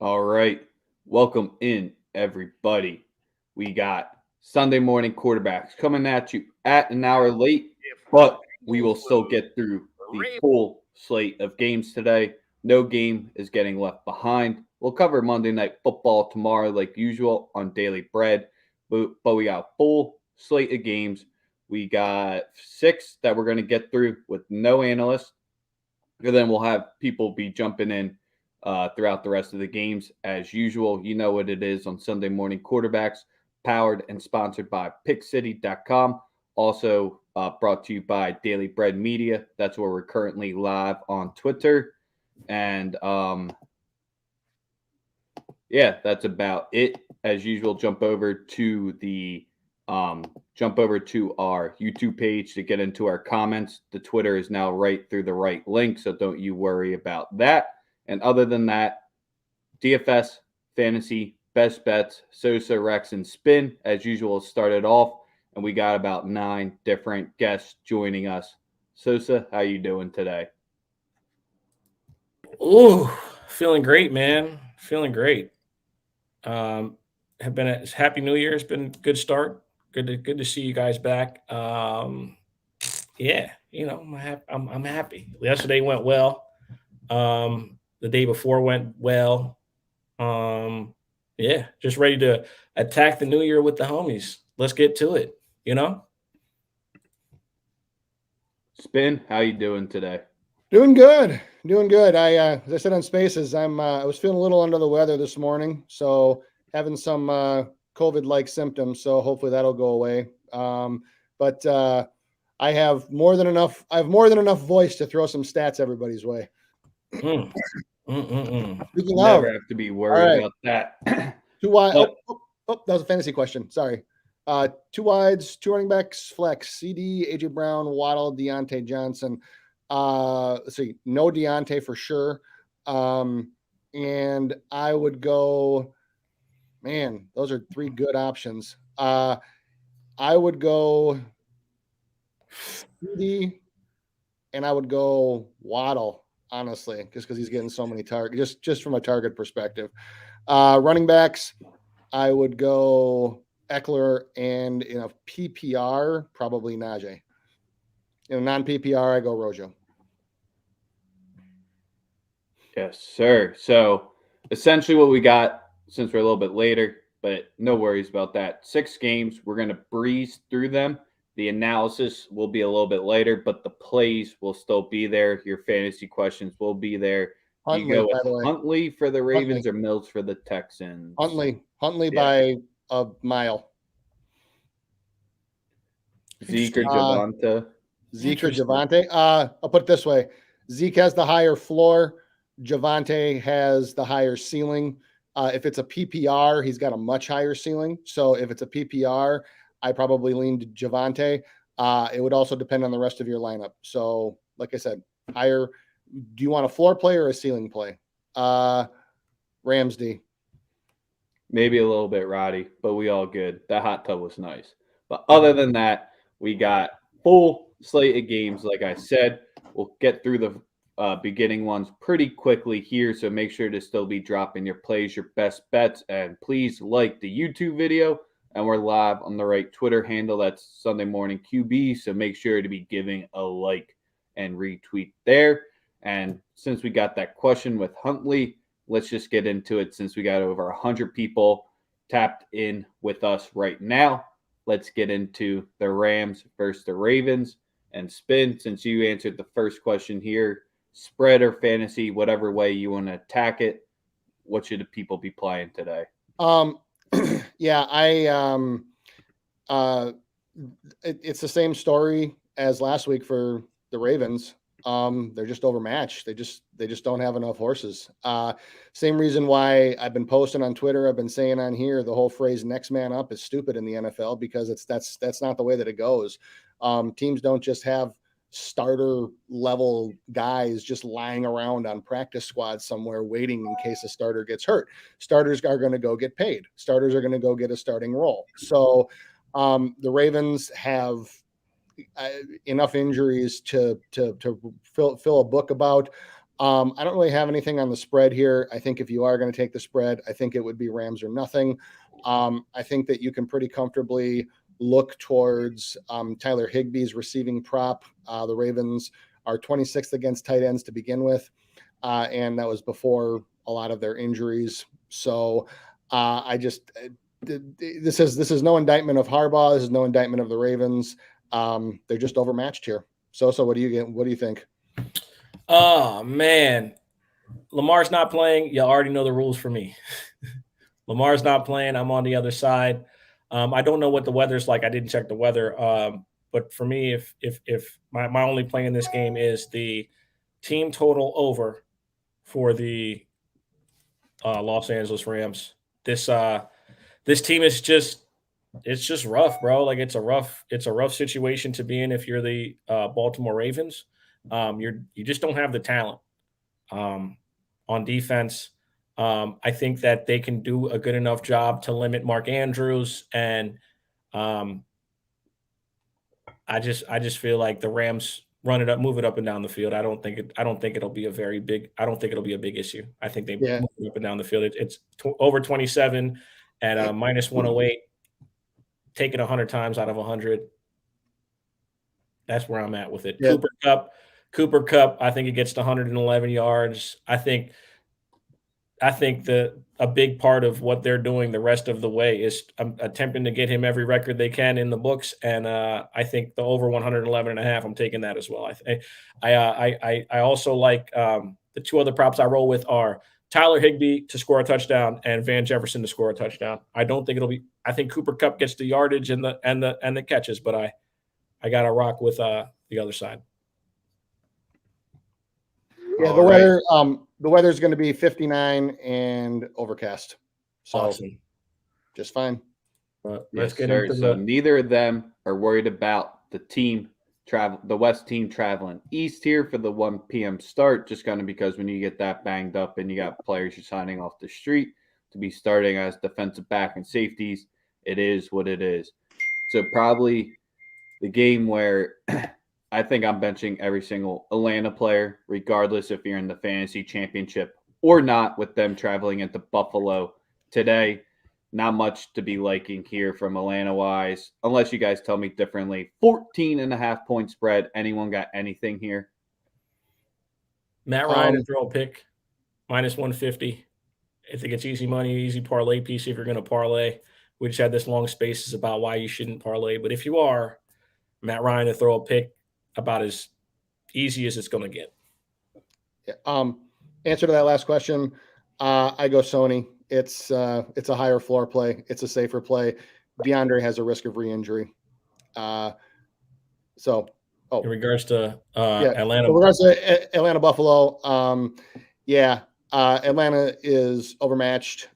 All right. Welcome in, everybody. We got Sunday morning quarterbacks coming at you at an hour late, but we will still get through the full slate of games today. No game is getting left behind. We'll cover Monday Night Football tomorrow, like usual, on Daily Bread, but we got a full slate of games. We got six that we're going to get through with no analysts. And then we'll have people be jumping in throughout the rest of the games as usual. You know what it is on Sunday morning quarterbacks, powered and sponsored by pickcity.com. Also brought to you by Daily Bread Media. That's where we're currently live on Twitter. And yeah, that's about it. As usual, jump over to our YouTube page to get into our comments. The Twitter is now right through the right link, so don't you worry about that. And other than that, DFS, fantasy, best bets, Sosa, Rex, and Spin, as usual, started off, and we got about 9 different guests joining us. Sosa, how you doing today? Ooh, feeling great, man. Feeling great. Have been a happy New Year. It's been a good start. Good to see you guys back. Yeah, I'm happy. Yesterday went well. The day before went well. Yeah, just ready to attack the new year with the homies. Let's get to it. You know. Spin, how you doing today? Doing good. As I said on Spaces, I was feeling a little under the weather this morning, so having some COVID-like symptoms. So hopefully that'll go away. But I have more than enough. I have more than enough voice to throw some stats everybody's way. Mm. Speaking Never of, have to be worried about that. Two wide. That was a fantasy question. Sorry. 2 wides, 2 running backs, flex, CD, AJ Brown, Waddle, Deontay Johnson. Let's see, no Deontay for sure. And I would go, man, those are 3 good options. I would go CD and I would go Waddle, honestly, just because he's getting so many targets, just from a target perspective. Running backs, I would go Eckler, and in a PPR, probably Najee. In a non-PPR, I go Rojo. Yes, sir. So essentially what we got, since we're a little bit later, but no worries about that. 6 games. We're going to breeze through them. The analysis will be a little bit later, but the plays will still be there. Your fantasy questions will be there. Huntley, you go by the way. Huntley for the Ravens or Mills for the Texans? Huntley by a mile. Zeke or Javonte? Zeke or Javonte? I'll put it this way. Zeke has the higher floor. Javonte has the higher ceiling. If it's a PPR, he's got a much higher ceiling. So if it's a PPR, I probably lean to Javonte. It would also depend on the rest of your lineup. So, like I said, higher. Do you want a floor play or a ceiling play? Rams D. Maybe a little bit Roddy, but we all good. That hot tub was nice. But other than that, we got full slate of games. Like I said, we'll get through the beginning ones pretty quickly here. So make sure to still be dropping your plays, your best bets, and please like the YouTube video. And we're live on the right Twitter handle. That's Sunday Morning QB. So make sure to be giving a like and retweet there. And since we got that question with Huntley, let's just get into it since we got over 100 people tapped in with us right now. Let's get into the Rams versus the Ravens. And Spin, since you answered the first question here, spread or fantasy, whatever way you want to attack it, what should the people be playing today? Yeah, it's the same story as last week for the Ravens. They're just overmatched. They just don't have enough horses. Same reason why I've been posting on Twitter. I've been saying on here the whole phrase "next man up" is stupid in the NFL because that's not the way that it goes. Teams don't just have starter level guys just lying around on practice squads somewhere waiting in case a starter gets hurt. Starters are going to go get paid. Starters are going to go get a starting role. So the Ravens have enough injuries to fill a book about. I don't really have anything on the spread here. I think if you are going to take the spread, I think it would be Rams or nothing. I think that you can pretty comfortably look towards Tyler Higbee's receiving prop. The Ravens are 26th against tight ends to begin with, and that was before a lot of their injuries. So this is no indictment of Harbaugh. This is no indictment of the Ravens. They're just overmatched here. So what do you get? What do you think? Oh man, Lamar's not playing. You already know the rules for me. Lamar's not playing. I'm on the other side. I don't know what the weather's like. I didn't check the weather. But for me, if my only play in this game is the team total over for the Los Angeles Rams. This team is just rough, bro. Like it's a rough situation to be in if you're the Baltimore Ravens. You just don't have the talent on defense. I think that they can do a good enough job to limit Mark Andrews, and I just feel like the Rams move it up and down the field. I don't think it'll be a big issue. I think they move it up and down the field. It's over 27 at minus 108. Take it 100 times out of 100. That's where I'm at with it. Yeah. Cooper Kupp, I think he gets to 111 yards. I think a big part of what they're doing the rest of the way is attempting to get him every record they can in the books, and I think the over 111.5. I'm taking that as well. I also like the two other props I roll with are Tyler Higbee to score a touchdown and Van Jefferson to score a touchdown. I think Cooper Kupp gets the yardage and the catches, but I got to rock with the other side. Yeah, the weather's going to be 59 and overcast. So awesome. Just fine. Let's get into So neither of them are worried about the West team traveling east here for the 1 p.m. start, just kind of because when you get that banged up and you got players you're signing off the street to be starting as defensive back and safeties, it is what it is. So probably the game where I think I'm benching every single Atlanta player, regardless if you're in the fantasy championship or not, with them traveling into Buffalo today. Not much to be liking here from Atlanta-wise, unless you guys tell me differently. 14.5-point spread. Anyone got anything here? Matt Ryan to throw a pick, minus 150. I think it's easy money, easy parlay piece if you're going to parlay. We just had this long spaces about why you shouldn't parlay. But if you are, Matt Ryan to throw a pick, about as easy as it's going to get. Yeah. Answer to that last question. I go Sony. It's a higher floor play. It's a safer play. DeAndre has a risk of re-injury. In regards to Atlanta, in regards to Atlanta Buffalo, Atlanta is overmatched.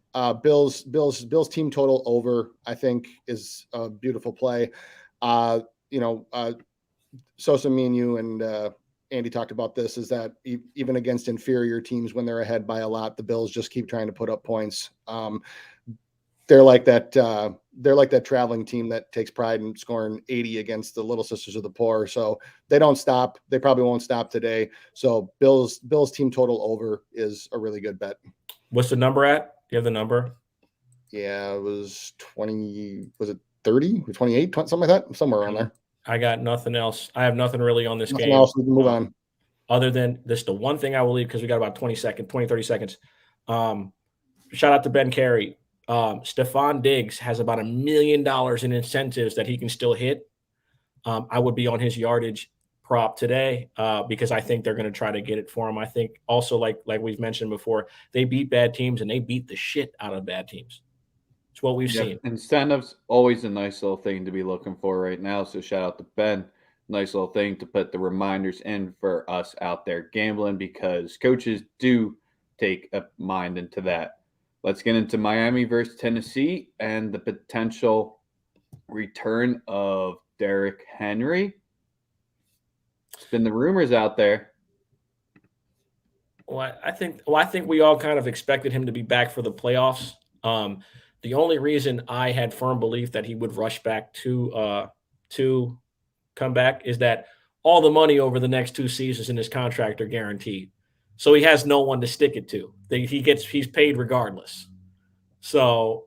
Bills team total over, I think, is a beautiful play. Sosa, me and you and Andy talked about this, is that even against inferior teams, when they're ahead by a lot, the Bills just keep trying to put up points. They're like that traveling team that takes pride in scoring 80 against the Little Sisters of the Poor. So they don't stop. They probably won't stop today. So Bills team total over is a really good bet. What's the number at? Do you have the number? Yeah, it was 20. Was it 30 or 28? Something like that. Somewhere around there. I got nothing else. I have nothing really on this game. Nothing else. We can move on. Other than this, the one thing I will leave, because we got about 30 seconds. Shout out to Ben Carey. Stephon Diggs has about $1 million in incentives that he can still hit. I would be on his yardage prop today because I think they're going to try to get it for him. I think also, like we've mentioned before, they beat bad teams and they beat the shit out of bad teams. It's what we've seen. Incentives, always a nice little thing to be looking for right now. So shout out to Ben. Nice little thing to put the reminders in for us out there gambling, because coaches do take a mind into that. Let's get into Miami versus Tennessee and the potential return of Derrick Henry. It's been the rumors out there. Well, I think we all kind of expected him to be back for the playoffs. The only reason I had firm belief that he would rush back to come back is that all the money over the next 2 seasons in his contract are guaranteed. So he has no one to stick it to. He's paid regardless. So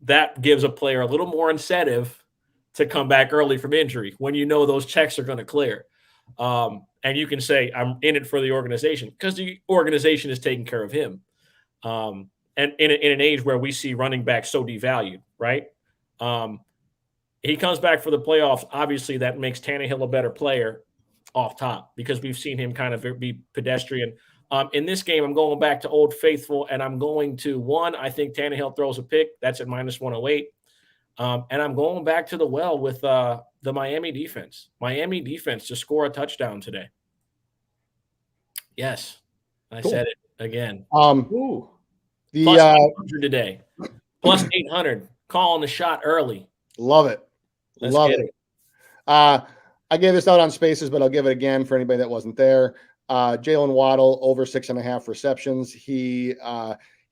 that gives a player a little more incentive to come back early from injury when you know those checks are going to clear. And you can say, I'm in it for the organization because the organization is taking care of him. And in an age where we see running back so devalued, right? He comes back for the playoffs. Obviously, that makes Tannehill a better player off top because we've seen him kind of be pedestrian. In this game, I'm going back to Old Faithful, and I'm going to I think Tannehill throws a pick. That's at -108. And I'm going back to the well with the Miami defense. Miami defense to score a touchdown today. Yes, I said it again. Ooh. Plus 800 today. Plus 800. Calling the shot early. Love it. Love it. I gave this out on Spaces, but I'll give it again for anybody that wasn't there. Jalen Waddle over 6.5 receptions. He's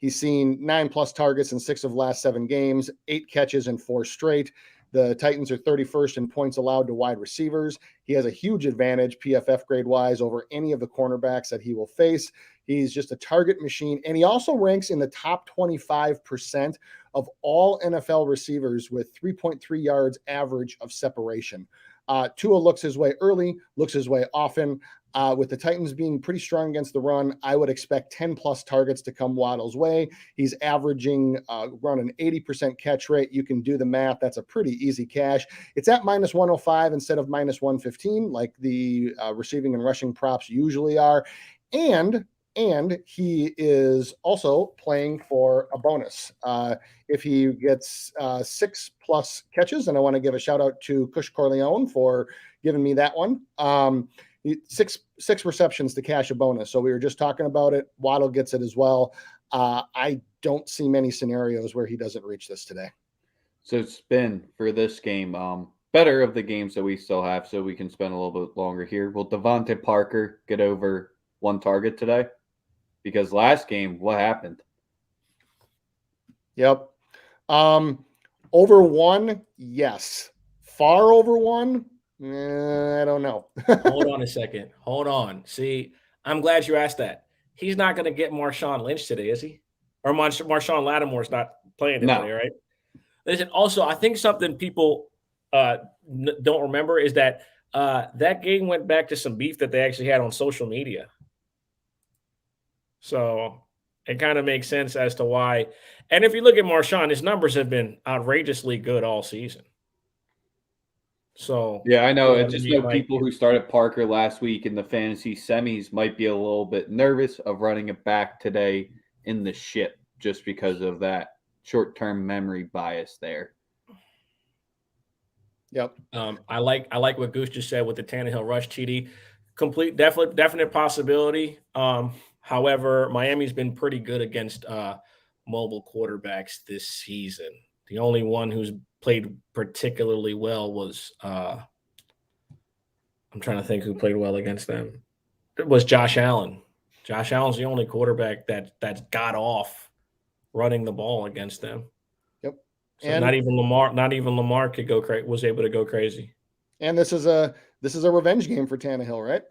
seen 9+ targets in 6 of last 7 games, 8 catches in 4 straight. The Titans are 31st in points allowed to wide receivers. He has a huge advantage PFF grade wise over any of the cornerbacks that he will face. He's just a target machine. And he also ranks in the top 25% of all NFL receivers with 3.3 yards average of separation. Tua looks his way early, looks his way often. With the Titans being pretty strong against the run, I would expect 10+ targets to come Waddle's way. He's averaging around an 80% catch rate. You can do the math. That's a pretty easy cash. It's at -105 instead of -115, like the receiving and rushing props usually are. And he is also playing for a bonus. If he gets 6+ catches, and I want to give a shout out to Cush Corleone for giving me that one. Six receptions to cash a bonus. So we were just talking about it. Waddle gets it as well. I don't see many scenarios where he doesn't reach this today. So spin for this game. Better of the games that we still have, so we can spend a little bit longer here. Will Devonte Parker get over 1 target today? Because last game, what happened? Yep. Over 1, yes. Far over 1, I don't know. Hold on a second. Hold on. See, I'm glad you asked that. He's not going to get Marshawn Lynch today, is he? Or Marshawn Lattimore's not playing today, right? Listen, also, I think something people don't remember is that that game went back to some beef that they actually had on social media. So it kind of makes sense as to why. And if you look at Marshawn, his numbers have been outrageously good all season. So yeah, I know. I just know people who started Parker last week in the fantasy semis might be a little bit nervous of running it back today in the ship just because of that short-term memory bias there. Yep. I like what Goose just said with the Tannehill rush TD. Definite possibility. However, Miami's been pretty good against mobile quarterbacks this season. The only one who's played particularly well was I'm trying to think who played well against them. It was Josh Allen. Josh Allen's the only quarterback that got off running the ball against them. Yep. So and not even Lamar was able to go crazy. And this is a revenge game for Tannehill, right?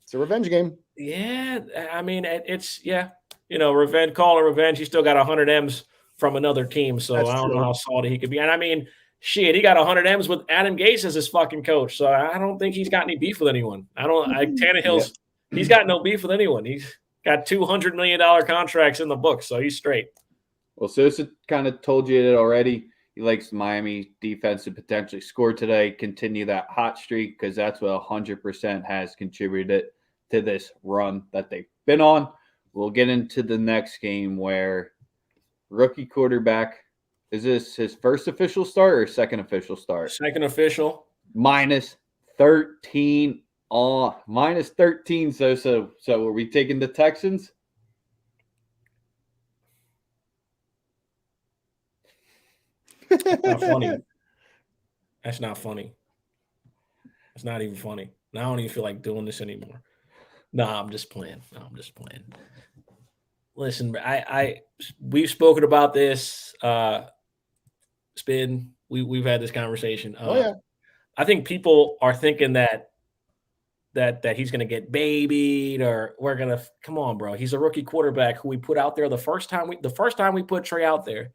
It's a revenge game. Yeah, I mean it's revenge, call it revenge. He still got 100 M's from another team, so that's I don't know how salty he could be. And I mean, shit, he got 100 M's with Adam Gase as his fucking coach, so I don't think he's got any beef with anyone. Tannehill's he's got no beef with anyone. He's got $200 million contracts in the book, so he's straight. Well, Sosa kind of told you it already. He likes Miami defense to potentially score today, continue that hot streak, because that's what 100% has contributed to this run that they've been on. We'll get into the next game where rookie quarterback, is this his first official start or second official start? Second official. -13 -13. So are we taking the Texans? That's not funny. That's not funny. It's not even funny. Now I don't even feel like doing this anymore. Nah, I'm just playing. Listen, we've spoken about this. Spin. We've had this conversation. I think people are thinking that that he's going to get babied or we're going to come on, bro. He's a rookie quarterback who we put out there the first time we put Trey out there.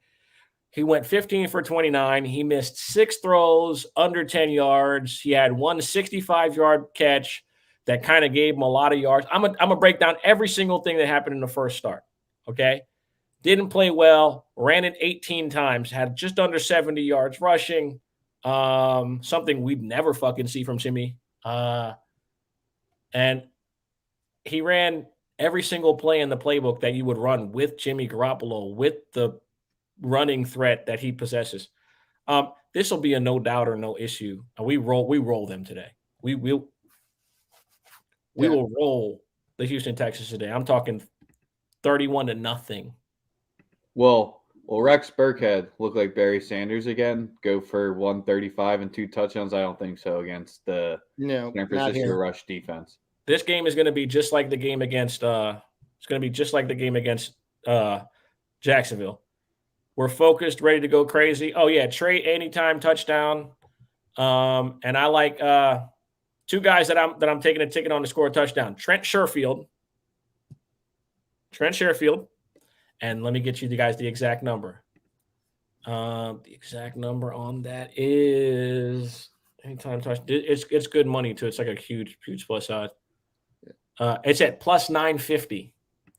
He went 15 for 29. He missed 6 throws under 10 yards. He had one 65-yard catch that kind of gave him a lot of yards. I'm gonna break down every single thing that happened in the first start. Okay. Didn't play well, ran it 18 times, had just under 70 yards rushing. Something we'd never fucking see from Jimmy. And he ran every single play in the playbook that you would run with Jimmy Garoppolo, with the running threat that he possesses. This will be a no doubt or no issue. We roll them today. We will roll the Houston Texans today. I'm talking 31-0. Well, Rex Burkhead look like Barry Sanders again? Go for 135 and 2 touchdowns? I don't think so against the San Francisco rush defense. This game is going to be just like the game against Jacksonville. We're focused, ready to go crazy. Oh yeah, Trey anytime touchdown. And I like 2 guys that I'm taking a ticket on to score a touchdown. Trent Sherfield. And let me get you guys the exact number. The exact number on that is anytime touch. It's good money too. It's like a huge plus size. It's at plus 950.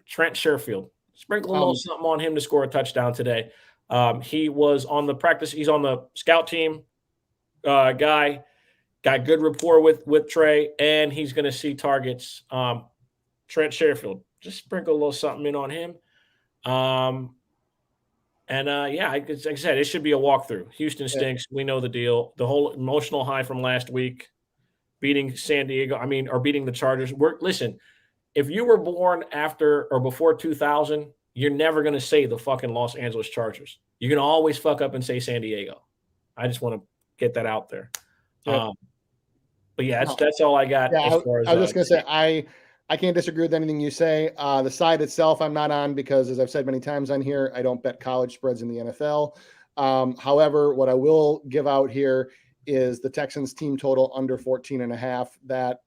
Trent Sherfield. Sprinkle a little something on him to score a touchdown today. He was on the he's on the scout team guy, got good rapport with Trey, and he's going to see targets. Trent Sherfield, just sprinkle a little something in on him. Like I said, it should be a walkthrough. Houston stinks. We know the deal. The whole emotional high from last week, beating San Diego, or beating the Chargers. Listen, if you were born after or before 2000, you're never going to say the fucking Los Angeles Chargers. You're going to always fuck up and say San Diego. I just want to get that out there. Yep. But yeah, that's all I got. Yeah, I was just going to say, I can't disagree with anything you say. The side itself, I'm not on because, as I've said many times on here, I don't bet college spreads in the NFL. However, what I will give out here is the Texans team total under 14.5. That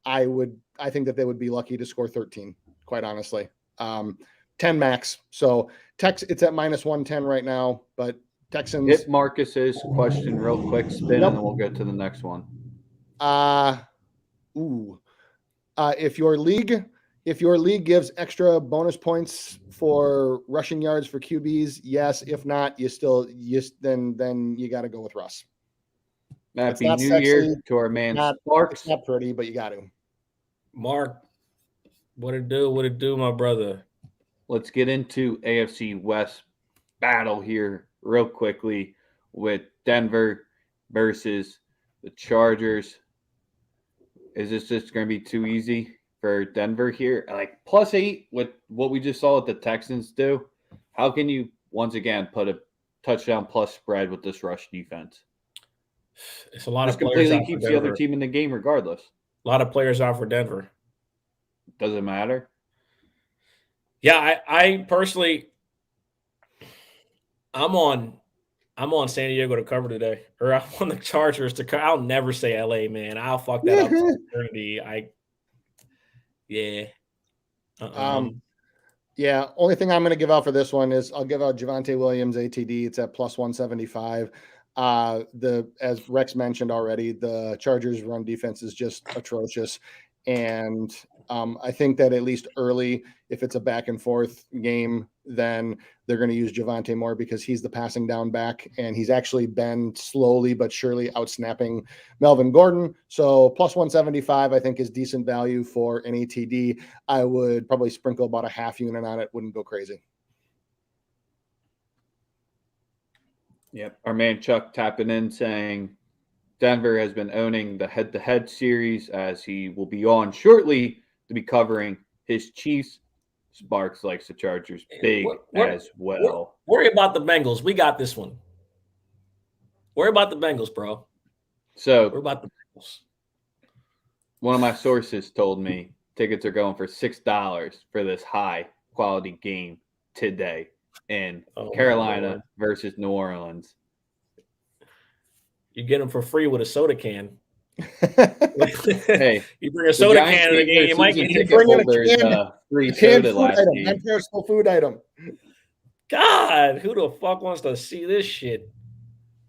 I think that they would be lucky to score 13, quite honestly. 10 max. So it's at minus 110 right now, but Texans. Hit Marcus's question real quick, spin, and then we'll get to the next one. If your league gives extra bonus points for rushing yards for QBs, yes. If not, then you got to go with Russ. Happy New Year to our man Sparks. It's not pretty, but you got to. Mark, what it do, my brother? Let's get into AFC West battle here real quickly with Denver versus the Chargers. Is this just going to be too easy for Denver here? Like +8 with what we just saw what the Texans do. How can you once again put a touchdown plus spread with this rush defense? It's a lot this of players. Completely keeps the other team in the game regardless. A lot of players out for Denver. Does it matter? Yeah, I personally, I'm on San Diego to cover today, or I'm on the Chargers to cover. I'll never say LA, man. I'll fuck that up for eternity. Only thing I'm going to give out for this one is I'll give out Javonte Williams ATD. It's at plus 175. As Rex mentioned already, the Chargers run defense is just atrocious. And I think that at least early, if it's a back and forth game, then they're going to use Javonte more because he's the passing down back, and he's actually been slowly but surely outsnapping Melvin Gordon. So plus 175, I think, is decent value for an ATD. I would probably sprinkle about a half unit on it. Wouldn't go crazy. Yep. Our man Chuck tapping in saying Denver has been owning the head-to-head series as he will be on shortly to be covering his Chiefs. Sparks likes the Chargers big as well. Worry about the Bengals. We got this one. Worry about the Bengals, bro. So worry about the Bengals. One of my sources told me tickets are going for $6 for this high-quality game today in Carolina versus New Orleans. You get them for free with a soda can. Hey, you bring a soda can to the game, you might get hit. bring in a holders can- free Canned soda food last item, game. non-perishable food item. God, who the fuck wants to see this shit?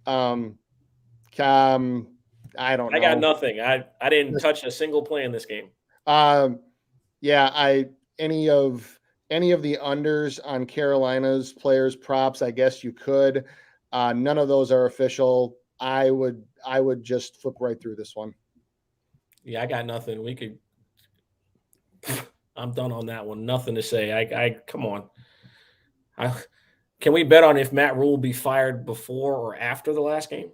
I don't know. I got nothing. I didn't touch a single play in this game. Yeah, any of the unders on Carolina's players props, I guess you could. None of those are official. I would just flip right through this one. Yeah, I got nothing. We could. I'm done on that one. Nothing to say. I come on. Can we bet on if Matt Rule will be fired before or after the last game?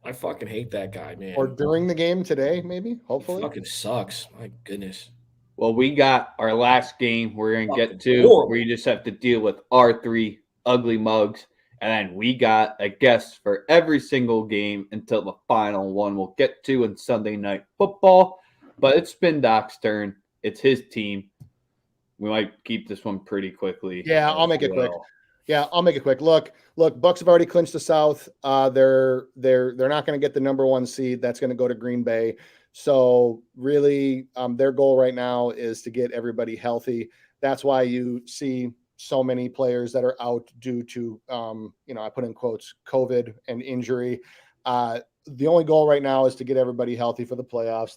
I fucking hate that guy, man. Or during the game today, maybe. Hopefully, he fucking sucks. My goodness. Well, we got our last game we're going to get to horrible. where you just have to deal with our three ugly mugs. And then we got a guest for every single game until the final one we'll get to in Sunday Night Football. But it's Spin Doc's turn. It's his team. We might keep this one pretty quickly. Yeah, I'll make it quick. Look, Bucs have already clinched the South. They're not going to get the number 1 seed. That's going to go to Green Bay. So really, their goal right now is to get everybody healthy. That's why you see so many players that are out due to, I put in quotes, COVID and injury. The only goal right now is to get everybody healthy for the playoffs.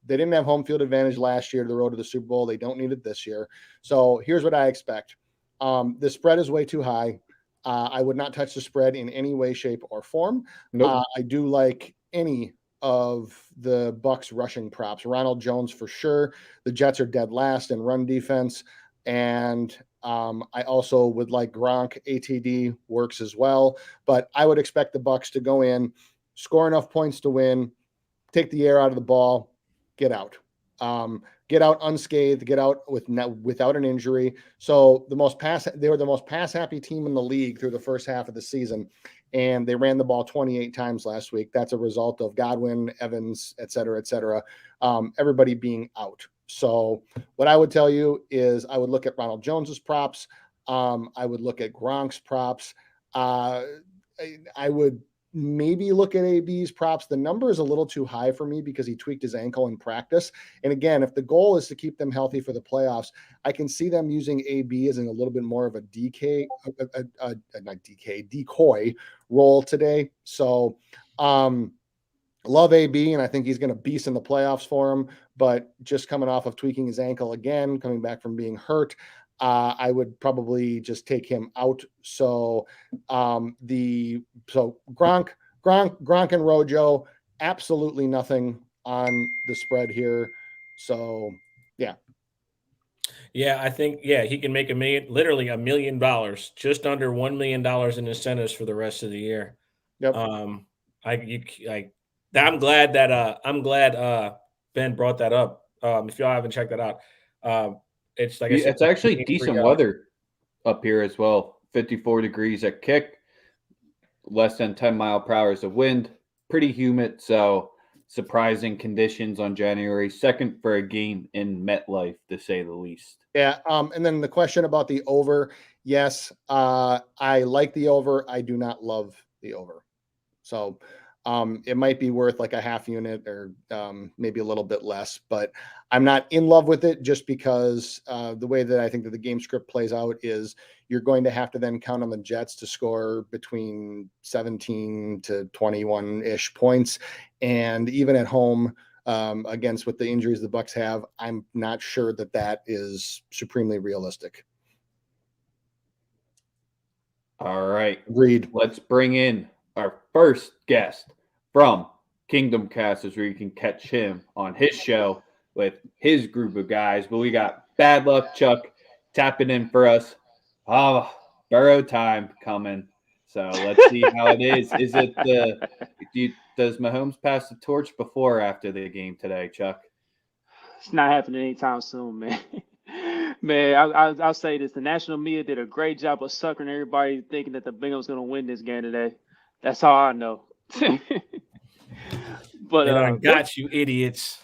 They didn't have home field advantage last year to the road to the Super Bowl. They don't need it this year. So here's what I expect. The spread is way too high. I would not touch the spread in any way, shape, or form. Nope. I do like any of the Bucs rushing props. Ronald Jones for sure. The Jets are dead last in run defense. And I also would like Gronk. ATD works as well. But I would expect the Bucs to go in, score enough points to win, take the air out of the ball, get out. Get out unscathed, get out without an injury. So they were the most pass happy team in the league through the first half of the season, and they ran the ball 28 times last week. That's a result of Godwin, Evans, et cetera, everybody being out. So what I would tell you is I would look at Ronald Jones's props. I would look at Gronk's props. I would maybe look at AB's props. The number is a little too high for me because he tweaked his ankle in practice. And again, if the goal is to keep them healthy for the playoffs, I can see them using AB as in a little bit more of a decoy role today. So love AB, and I think he's going to beast in the playoffs for him, but just coming off of tweaking his ankle again, coming back from being hurt, I would probably just take him out. So Gronk and Rojo, absolutely nothing on the spread here. So yeah. Yeah, I think he can make literally $1 million, just under $1 million in incentives for the rest of the year. Yep. I'm glad that Ben brought that up. If y'all haven't checked that out, it's like I said, it's actually decent weather up here as well. 54 degrees at kick, less than 10 mile per hour of wind, pretty humid. So surprising conditions on January 2nd for a game in MetLife, to say the least. Yeah. And then the question about the over. Yes, I like the over. I do not love the over. So it might be worth like a half unit or maybe a little bit less, but I'm not in love with it just because the way that I think that the game script plays out is you're going to have to then count on the Jets to score between 17 to 21-ish points. And even at home against with the injuries the Bucs have, I'm not sure that is supremely realistic. All right. Agreed. Let's bring in our first guest from Kingdom Cast, is where you can catch him on his show with his group of guys. But we got Bad Luck Chuck tapping in for us. Burrow time coming. So let's see how it is. Is it does Mahomes pass the torch before or after the game today, Chuck? It's not happening anytime soon, man. Man, I'll say this. The national media did a great job of suckering everybody thinking that the Bengals going to win this game today. That's all I know. But I got you, idiots.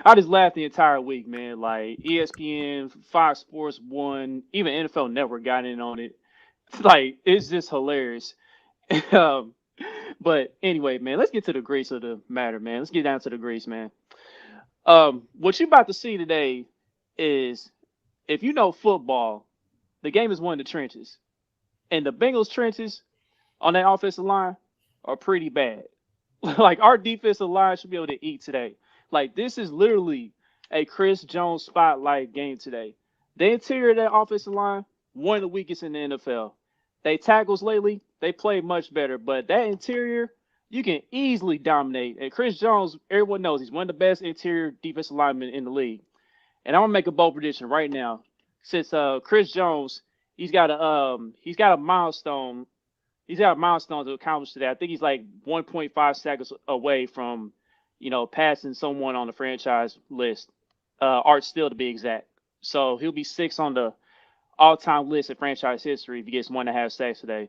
I just laughed the entire week, man. Like ESPN, Fox Sports 1, even NFL Network got in on it. It's just hilarious. But anyway, man, let's get to the grease of the matter, man. Let's get down to the grease, man. What you're about to see today is, if you know football, the game is won in the trenches. And the Bengals trenches on that offensive line are pretty bad. Like, our defensive line should be able to eat today. Like, this is literally a Chris Jones spotlight game today. The interior of that offensive line, one of the weakest in the NFL. They tackles lately, they play much better, but that interior, you can easily dominate. And Chris Jones, everyone knows he's one of the best interior defensive linemen in the league. And I'm gonna make a bold prediction right now. Since Chris Jones, he's got a milestone. He's got a milestone to accomplish today. I think he's like 1.5 sacks away from, passing someone on the franchise list. Art Still, to be exact. So he'll be 6 on the all-time list in franchise history if he gets 1.5 sacks today.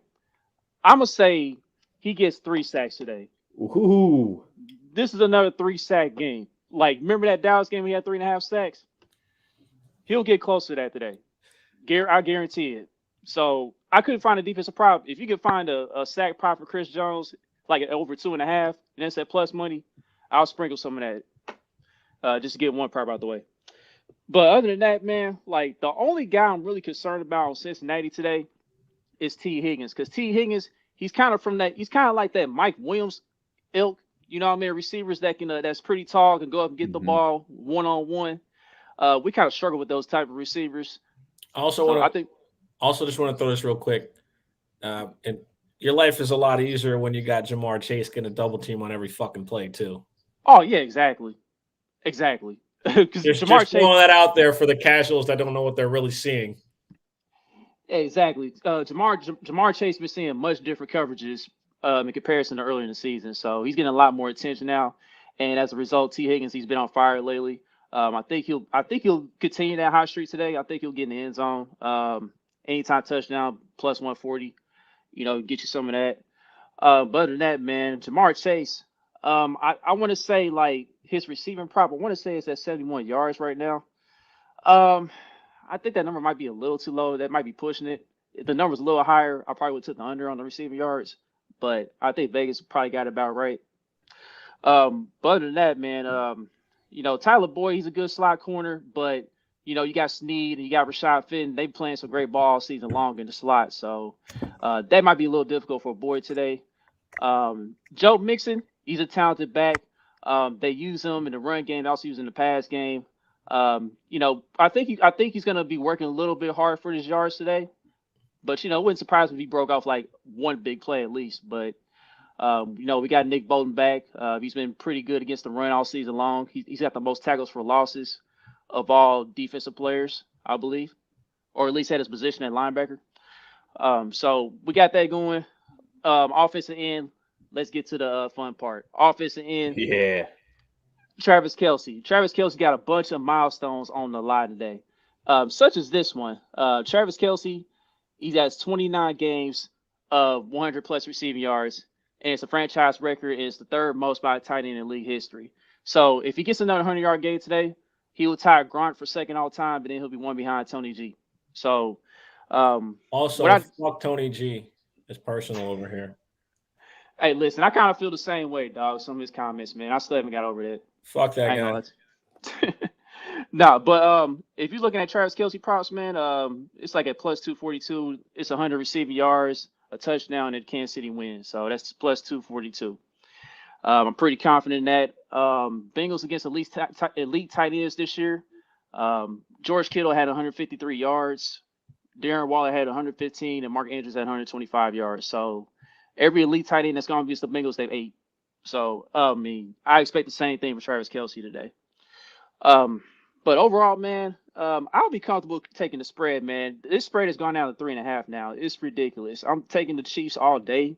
I'm gonna say he gets 3 sacks today. Ooh. This is another 3-sack game. Like, remember that Dallas game he had 3.5 sacks? He'll get close to that today. I guarantee it. So I couldn't find a defensive prop. If you could find a sack prop for Chris Jones, like over 2.5, and that's at plus money, I'll sprinkle some of that just to get one prop out the way. But other than that, man, like, the only guy I'm really concerned about on Cincinnati today is T. Higgins, because T. Higgins, he's kind of like that Mike Williams ilk, receivers that can that's pretty tall, can go up and get the ball one-on-one. We kind of struggle with those type of receivers. Also just want to throw this real quick. And your life is a lot easier when you got Jamar Chase getting a double team on every fucking play too. Oh yeah, exactly. Because just throwing that out there for the casuals that don't know what they're really seeing. Exactly. Jamar Chase been seeing much different coverages in comparison to earlier in the season, so he's getting a lot more attention now. And as a result, T. Higgins, he's been on fire lately. I think he'll continue that hot streak today. I think he'll get in the end zone. Anytime touchdown plus 140, get you some of that. But other than that, man, Jamar Chase, I want to say, like, his receiving prop, I want to say it's at 71 yards right now. I think that number might be a little too low. That might be pushing it. If the number's a little higher, I probably would have took the under on the receiving yards. But I think Vegas probably got it about right. But other than that, man, Tyler Boyd, he's a good slot corner, but you got Snead and you got Rashad Fenton. They playing some great ball all season long in the slot, so that might be a little difficult for Boyd today. Joe Mixon, he's a talented back. They use him in the run game. They also use him in the pass game. I think he's going to be working a little bit hard for his yards today. But it wouldn't surprise me if he broke off like one big play at least. But we got Nick Bolton back. He's been pretty good against the run all season long. He's got the most tackles for losses of all defensive players, I believe, or at least at his position at linebacker. So we got that going. Offensive end. Let's get to the fun part. Offensive end. Yeah. Travis Kelce. Travis Kelce got a bunch of milestones on the line today, such as this one. Travis Kelce, he has 29 games of 100-plus receiving yards, and it's a franchise record. It's the third most by a tight end in league history. So if he gets another 100-yard game today, he will tie Gronk for second all time, but then he'll be one behind Tony G. So fuck Tony G. It's personal over here. Hey, listen, I kind of feel the same way, dog. Some of his comments, man. I still haven't got over that. Fuck that guy. No, but if you're looking at Travis Kelce props, man, it's like at plus 242. It's 100 receiving yards, a touchdown, and Kansas City wins. So that's plus 242. I'm pretty confident in that. Bengals against elite tight ends this year. George Kittle had 153 yards. Darren Waller had 115, and Mark Andrews had 125 yards. So every elite tight end that's going against the Bengals, they've 8. So, I expect the same thing for Travis Kelce today. But overall, man, I'll be comfortable taking the spread, man. This spread has gone down to 3.5 now. It's ridiculous. I'm taking the Chiefs all day,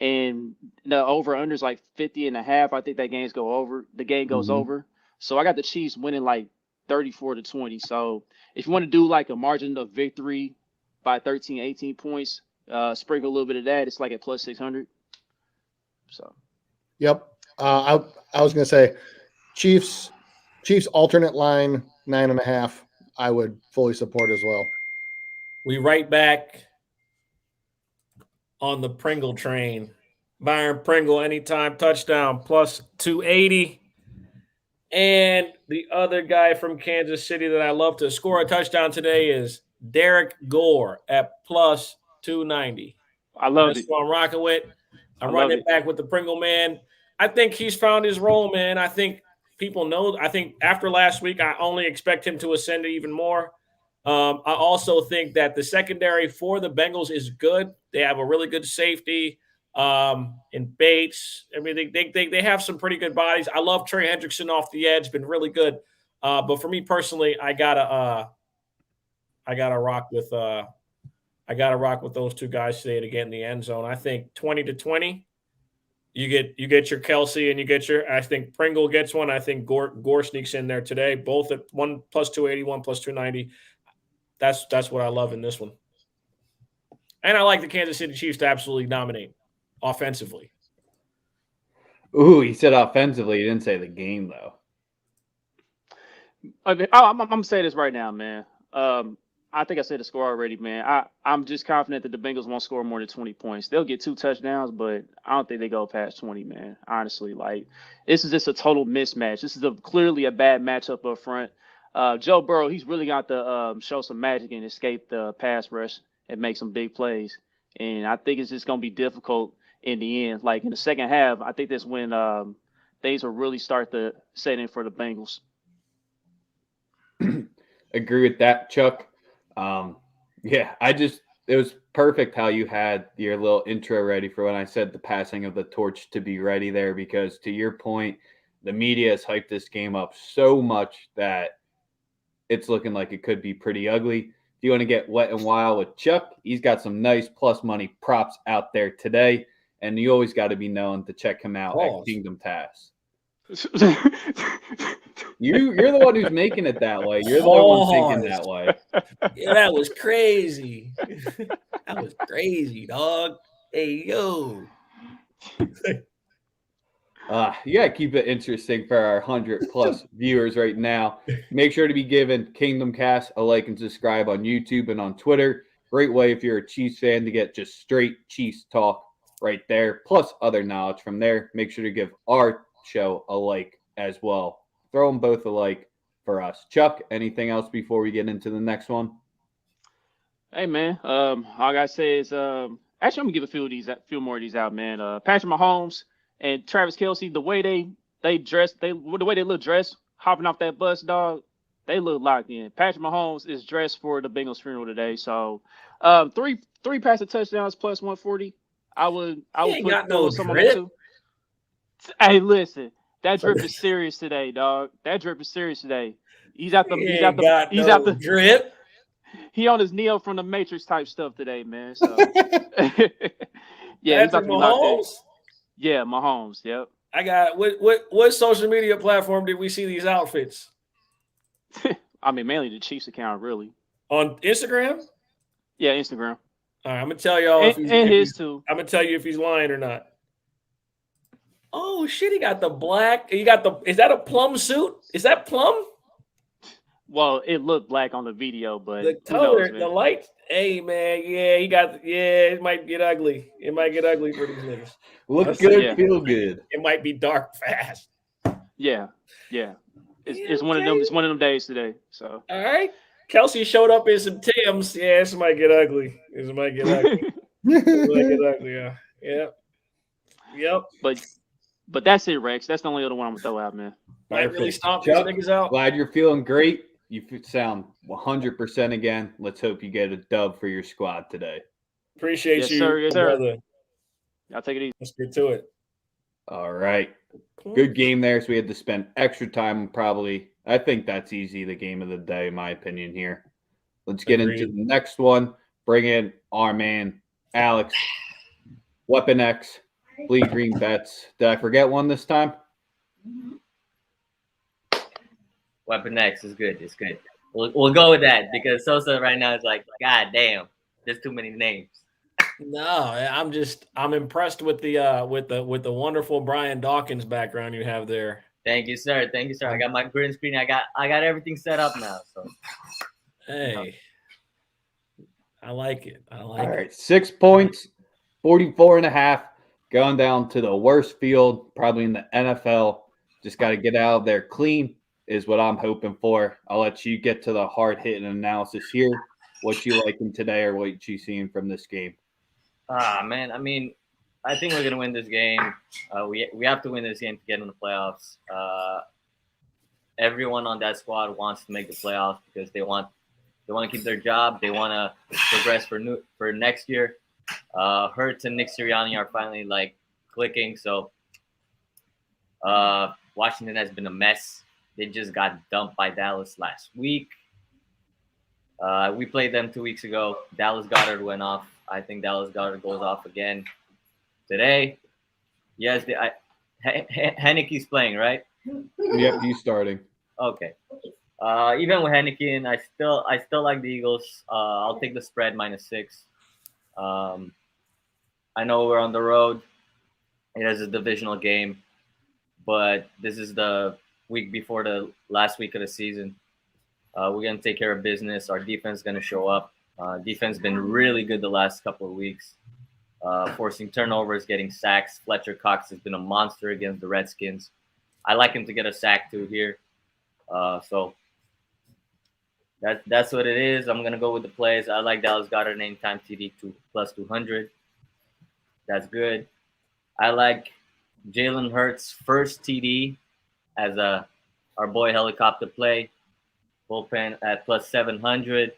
and the over-under is like 50.5. I think that game goes over. So I got the Chiefs winning like 34-20. So if you want to do like a margin of victory by 13, 18 points, sprinkle a little bit of that. It's like at plus 600. So. Yep. I was going to say Chiefs alternate line 9.5. I would fully support as well. We right back on the Pringle train. Byron Pringle, anytime touchdown, plus 280. And the other guy from Kansas City that I love to score a touchdown today is Derek Gore at plus 290. I love That's it. what I'm rocking with. I'm I running love it back with the Pringle man. I think he's found his role, man. I think people know. I think after last week, I only expect him to ascend even more. I also think that the secondary for the Bengals is good. They have a really good safety in Bates. I mean, they have some pretty good bodies. I love Trey Hendrickson off the edge, been really good. But for me personally, I gotta rock with those two guys today to get in the end zone. I think 20-20. You get your Kelsey and you get your. I think Pringle gets one. I think Gore sneaks in there today. Both at 1 plus 280, 1 plus 290. That's what I love in this one. And I like the Kansas City Chiefs to absolutely dominate offensively. Ooh, he said offensively. He didn't say the game though. I'm gonna say this right now, man. I think I said the score already, man. I'm just confident that the Bengals won't score more than 20 points. They'll get 2 touchdowns, but I don't think they go past 20, man. Honestly, like this is just a total mismatch. This is clearly a bad matchup up front. Joe Burrow, he's really got to show some magic and escape the pass rush and make some big plays. And I think it's just gonna be difficult in the end. Like in the second half, I think that's when things will really start to set in for the Bengals. Agree with that, Chuck. Yeah, it was perfect how you had your little intro ready for when I said the passing of the torch to be ready there, because to your point, the media has hyped this game up so much that it's looking like it could be pretty ugly. If you want to get wet and wild with Chuck, he's got some nice plus money props out there today, and you always got to be known to check him out at Kingdom Task. You're the one who's making it that way. You're the one thinking that way. Yeah, that was crazy. That was crazy, dog. Hey, yo. You gotta keep it interesting for our 100+ viewers right now. Make sure to be giving Kingdom Cast a like and subscribe on YouTube and on Twitter. Great way if you're a Chiefs fan to get just straight Chiefs talk right there, plus other knowledge from there. Make sure to give our show a like as well. Throw them both a like for us. Chuck, anything else before we get into the next one? Hey man, all I gotta say is actually I'm gonna give a few more of these out, man. Patrick Mahomes and Travis Kelce, the way they dress, the way they look dressed, hopping off that bus, dog, they look locked in. Patrick Mahomes is dressed for the Bengals funeral today, so three passing touchdowns plus 140. I would put no some on that too. Hey, listen, that drip is serious today, dog. That drip is serious today. He's out the drip. He on his Neo from the Matrix type stuff today, man. So yeah, he's about to be Mahomes. Yeah, Mahomes. Yep. I got what social media platform did we see these outfits? I mean, mainly the Chiefs account, really. On Instagram? Yeah, Instagram. All right, I'm gonna tell y'all too. I'm gonna tell you if he's lying or not. Oh shit, he got the black. Is that a plum suit? Is that plum? Well, it looked black on the video, but the color, the light. Hey man, it might get ugly. It might get ugly for these niggas. Look good, feel good. It might be dark fast. Yeah. It's one of them. It's one of them days today. So all right. Kelsey showed up in some Timbs. Yeah, this might get ugly. Yeah. Yep. But that's it, Rex. That's the only other one I'm gonna throw out, man. Might really stomp these niggas out. Glad you're feeling great. You sound 100% again. Let's hope you get a dub for your squad today. Appreciate you, yes, sir. brother. I'll take it easy. Let's get to it. All right. Good game there. So we had to spend extra time probably. I think that's easy, the game of the day, in my opinion here. Let's get into the next one. Bring in our man, Alex. Weapon X. Bleed Green Bets. Did I forget one this time? Weapon X is good. It's good. We'll go with that because Sosa right now is like, God damn, there's too many names. No, I'm impressed with the wonderful Brian Dawkins background you have there. Thank you, sir. I got my green screen. I got everything set up now. So hey, I like it. All right, 6 points. 44.5, going down to the worst field probably in the NFL. Just got to get out of there clean is what I'm hoping for. I'll let you get to the hard-hitting analysis here. What you liking today or what you seeing from this game? Man, I mean, I think we're gonna win this game. We have to win this game to get in the playoffs. Everyone on that squad wants to make the playoffs because they want to keep their job. They want to progress for next year. Hurts and Nick Sirianni are finally like clicking. So Washington has been a mess. They just got dumped by Dallas last week. We played them 2 weeks ago. Dallas Goedert went off. I think Dallas Goedert goes off again today. Yes, Heineke's playing, right? Yep, he's starting. Okay. Even with Heineken, I still like the Eagles. I'll take the spread -6. I know we're on the road. It is a divisional game, but this is the week before the last week of the season. We're gonna take care of business. Our defense is gonna show up. Defense has been really good the last couple of weeks, forcing turnovers, getting sacks. Fletcher Cox has been a monster against the Redskins. I like him to get a sack too here. So that's what it is. I'm gonna go with the plays. I like Dallas Goedert anytime TD plus 200. That's good. I like Jalen Hurts' first TD as our boy helicopter play. Bullpen at plus 700.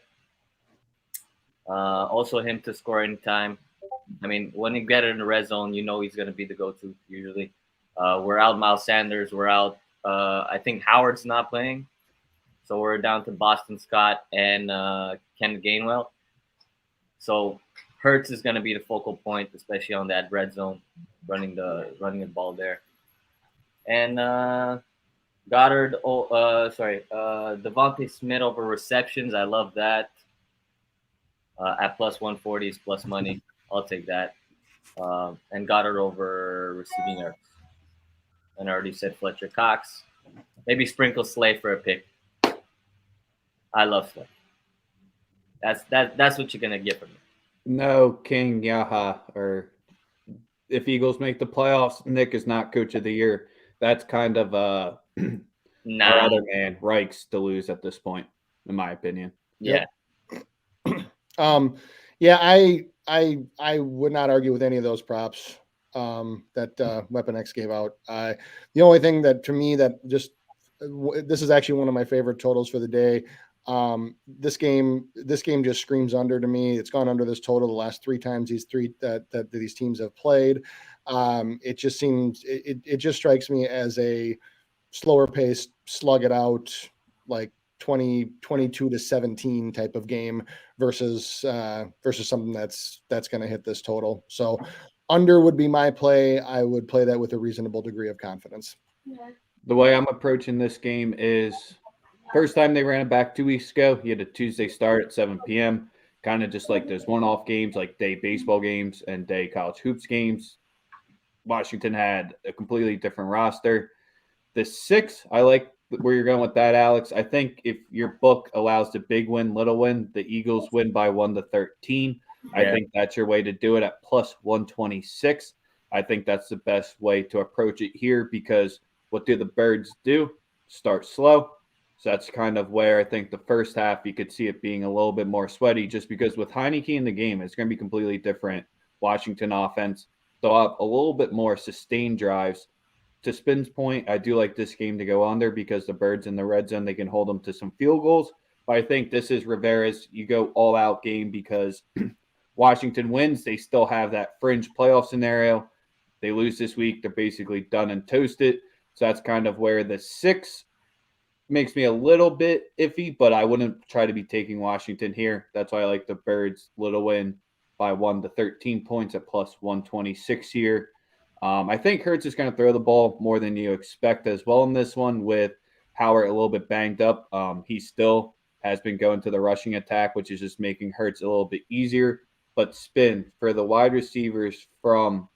Also him to score anytime. I mean, when you get it in the red zone, you know he's gonna be the go-to usually. We're out Miles Sanders. We're out. I think Howard's not playing. So we're down to Boston Scott and Ken Gainwell. So Hurts is going to be the focal point, especially on that red zone, running the ball there. And Goddard, Devonte Smith over receptions. I love that. At plus 140 is plus money. I'll take that. And Goddard over receiving yards. And I already said Fletcher Cox. Maybe sprinkle Slay for a pick. I love Slay. That's what you're gonna get from me. No, King Yaha, or if Eagles make the playoffs, Nick is not coach of the year. That's kind of our other man, Reichs, to lose at this point, in my opinion. Yeah. Yeah, I would not argue with any of those props that Weapon X gave out. The only thing that to me that just this is actually one of my favorite totals for the day. This game just screams under to me. It's gone under this total the last 3 times that these teams have played. It just seems it just strikes me as a slower paced, slug it out, like 22-17 type of game versus something that's going to hit this total. So under would be my play. I would play that with a reasonable degree of confidence. The way I'm approaching this game is first time they ran it back 2 weeks ago. He had a Tuesday start at 7 p.m. Kind of just like those one-off games, like day baseball games and day college hoops games. Washington had a completely different roster. The 6, I like where you're going with that, Alex. I think if your book allows the big win, little win, the Eagles win by 1-13. I think that's your way to do it at plus 126. I think that's the best way to approach it here because what do the Birds do? Start slow. So that's kind of where I think the first half you could see it being a little bit more sweaty just because with Heineke in the game, it's going to be completely different. Washington offense, they'll have a little bit more sustained drives. To Spin's point, I do like this game to go under because the Birds in the red zone, they can hold them to some field goals. But I think this is Rivera's, you go all-out game because Washington wins. They still have that fringe playoff scenario. They lose this week. They're basically done and toasted. So that's kind of where the 6 makes me a little bit iffy, but I wouldn't try to be taking Washington here. That's why I like the Birds little win by 1-13 points at plus 126 here. I think Hurts is going to throw the ball more than you expect as well in this one with Howard a little bit banged up. He still has been going to the rushing attack, which is just making Hurts a little bit easier. But Spin, for the wide receivers from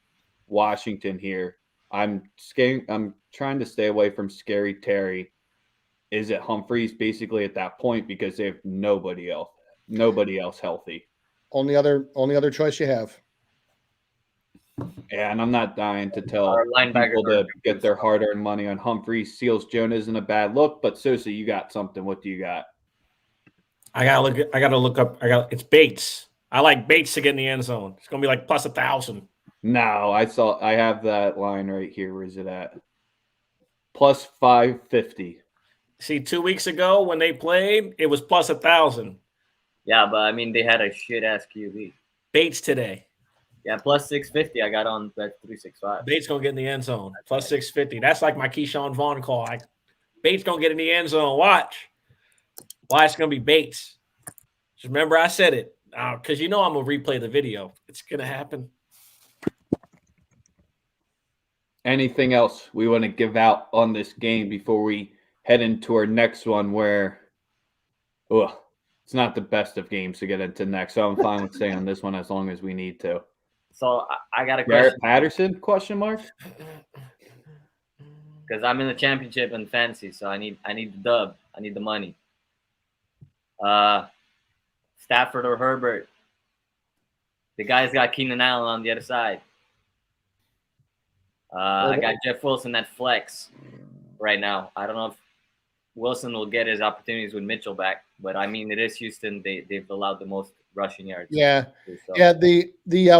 Washington here, I'm trying to stay away from Scary Terry. Is it Humphreys basically at that point because they have nobody else healthy? Only other choice you have. Yeah, and I'm not dying to tell Our linebackers people to get their hard-earned money on Humphreys. Seals Jones isn't a bad look, but Sosa, you got something. What do you got? I gotta look up. It's Bates. I like Bates to get in the end zone. It's gonna be like plus 1,000. No, I have that line right here. Where is it at? Plus 550. See, 2 weeks ago when they played, it was plus 1,000. Yeah, but I mean they had a shit ass QB. Bates today. Yeah, plus 650. I got on bet 365. Bates gonna get in the end zone. Plus 650. That's like my Keyshawn Vaughn call. Bates gonna get in the end zone. Watch. Why it's gonna be Bates. Just remember I said it. Because I'm gonna replay the video. It's gonna happen. Anything else we want to give out on this game before we head into our next one where it's not the best of games to get into next. So I'm fine with staying on this one as long as we need to. So I got a Garrett question. Patterson, question mark? Because I'm in the championship in fantasy, so I need the dub. I need the money. Stafford or Herbert. The guy's got Keenan Allen on the other side. I got Jeff Wilson at flex right now. I don't know if Wilson will get his opportunities with Mitchell back, but I mean, it is Houston. They've allowed the most rushing yards. Yeah. So. Yeah. The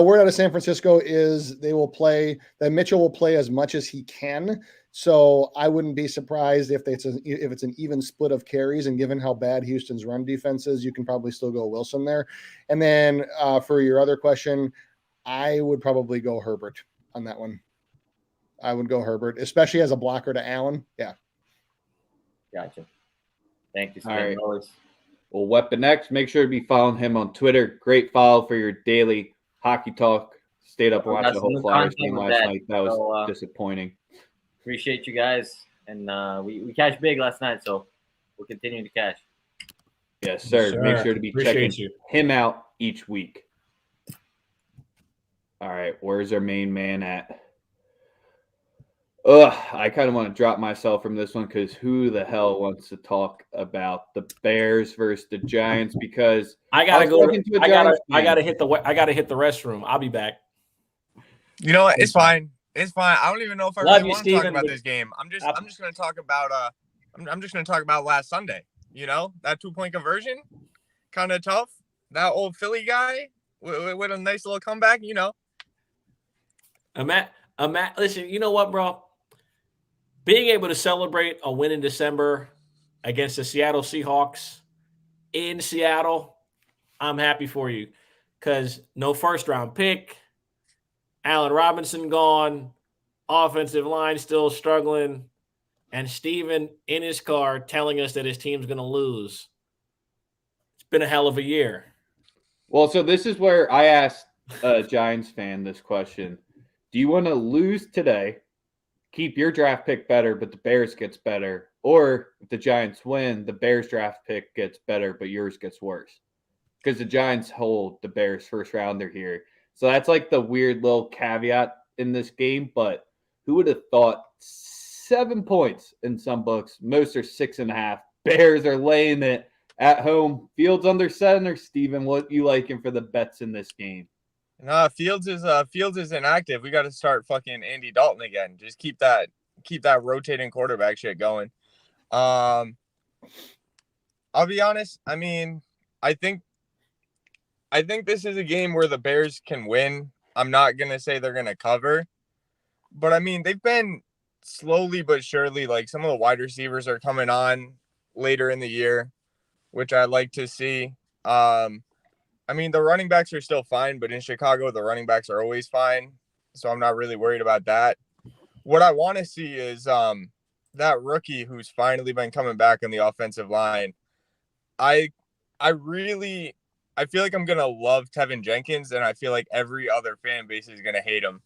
word out of San Francisco is that Mitchell will play as much as he can. So I wouldn't be surprised if it's an even split of carries, and given how bad Houston's run defense is, you can probably still go Wilson there. And then for your other question, I would probably go Herbert on that one. I would go Herbert, especially as a blocker to Allen. Yeah. Gotcha. Thank you. All right. Always. Well, Weapon X, make sure to be following him on Twitter. Great follow for your daily hockey talk. Stayed up and watched the whole Flyers game last night. That was disappointing. Appreciate you guys. And we cashed big last night, so we'll continue to cash. Yes, sir. Make sure to be checking him out each week. All right. Where's our main man at? I kind of want to drop myself from this one because who the hell wants to talk about the Bears versus the Giants? Because I gotta go. I gotta hit the restroom. I'll be back. You know what? It's fine. It's fine. I don't even know if I really want to talk about this game. I'm just going to talk about I'm just going to talk about last Sunday. You know, that 2-point conversion, kind of tough. That old Philly guy with a nice little comeback. You know. Listen, you know what, bro? Being able to celebrate a win in December against the Seattle Seahawks in Seattle, I'm happy for you because no first-round pick, Allen Robinson gone, offensive line still struggling, and Steven in his car telling us that his team's going to lose. It's been a hell of a year. Well, so this is where I asked a Giants fan this question. Do you want to lose today, keep your draft pick better, but the Bears gets better? Or if the Giants win, the Bears draft pick gets better, but yours gets worse? Because the Giants hold the Bears first rounder here. So that's like the weird little caveat in this game. But who would have thought 7 points in some books? Most are 6.5. Bears are laying it at home. Fields under center. Steven, what you liking for the bets in this game? No, Fields is inactive. We got to start fucking Andy Dalton again. Just keep that rotating quarterback shit going. I'll be honest. I mean, I think this is a game where the Bears can win. I'm not gonna say they're gonna cover, but I mean they've been slowly but surely, like, some of the wide receivers are coming on later in the year, which I like to see. I mean, the running backs are still fine, but in Chicago, the running backs are always fine. So I'm not really worried about that. What I want to see is that rookie who's finally been coming back on the offensive line. I feel like I'm going to love Tevin Jenkins, and I feel like every other fan base is going to hate him.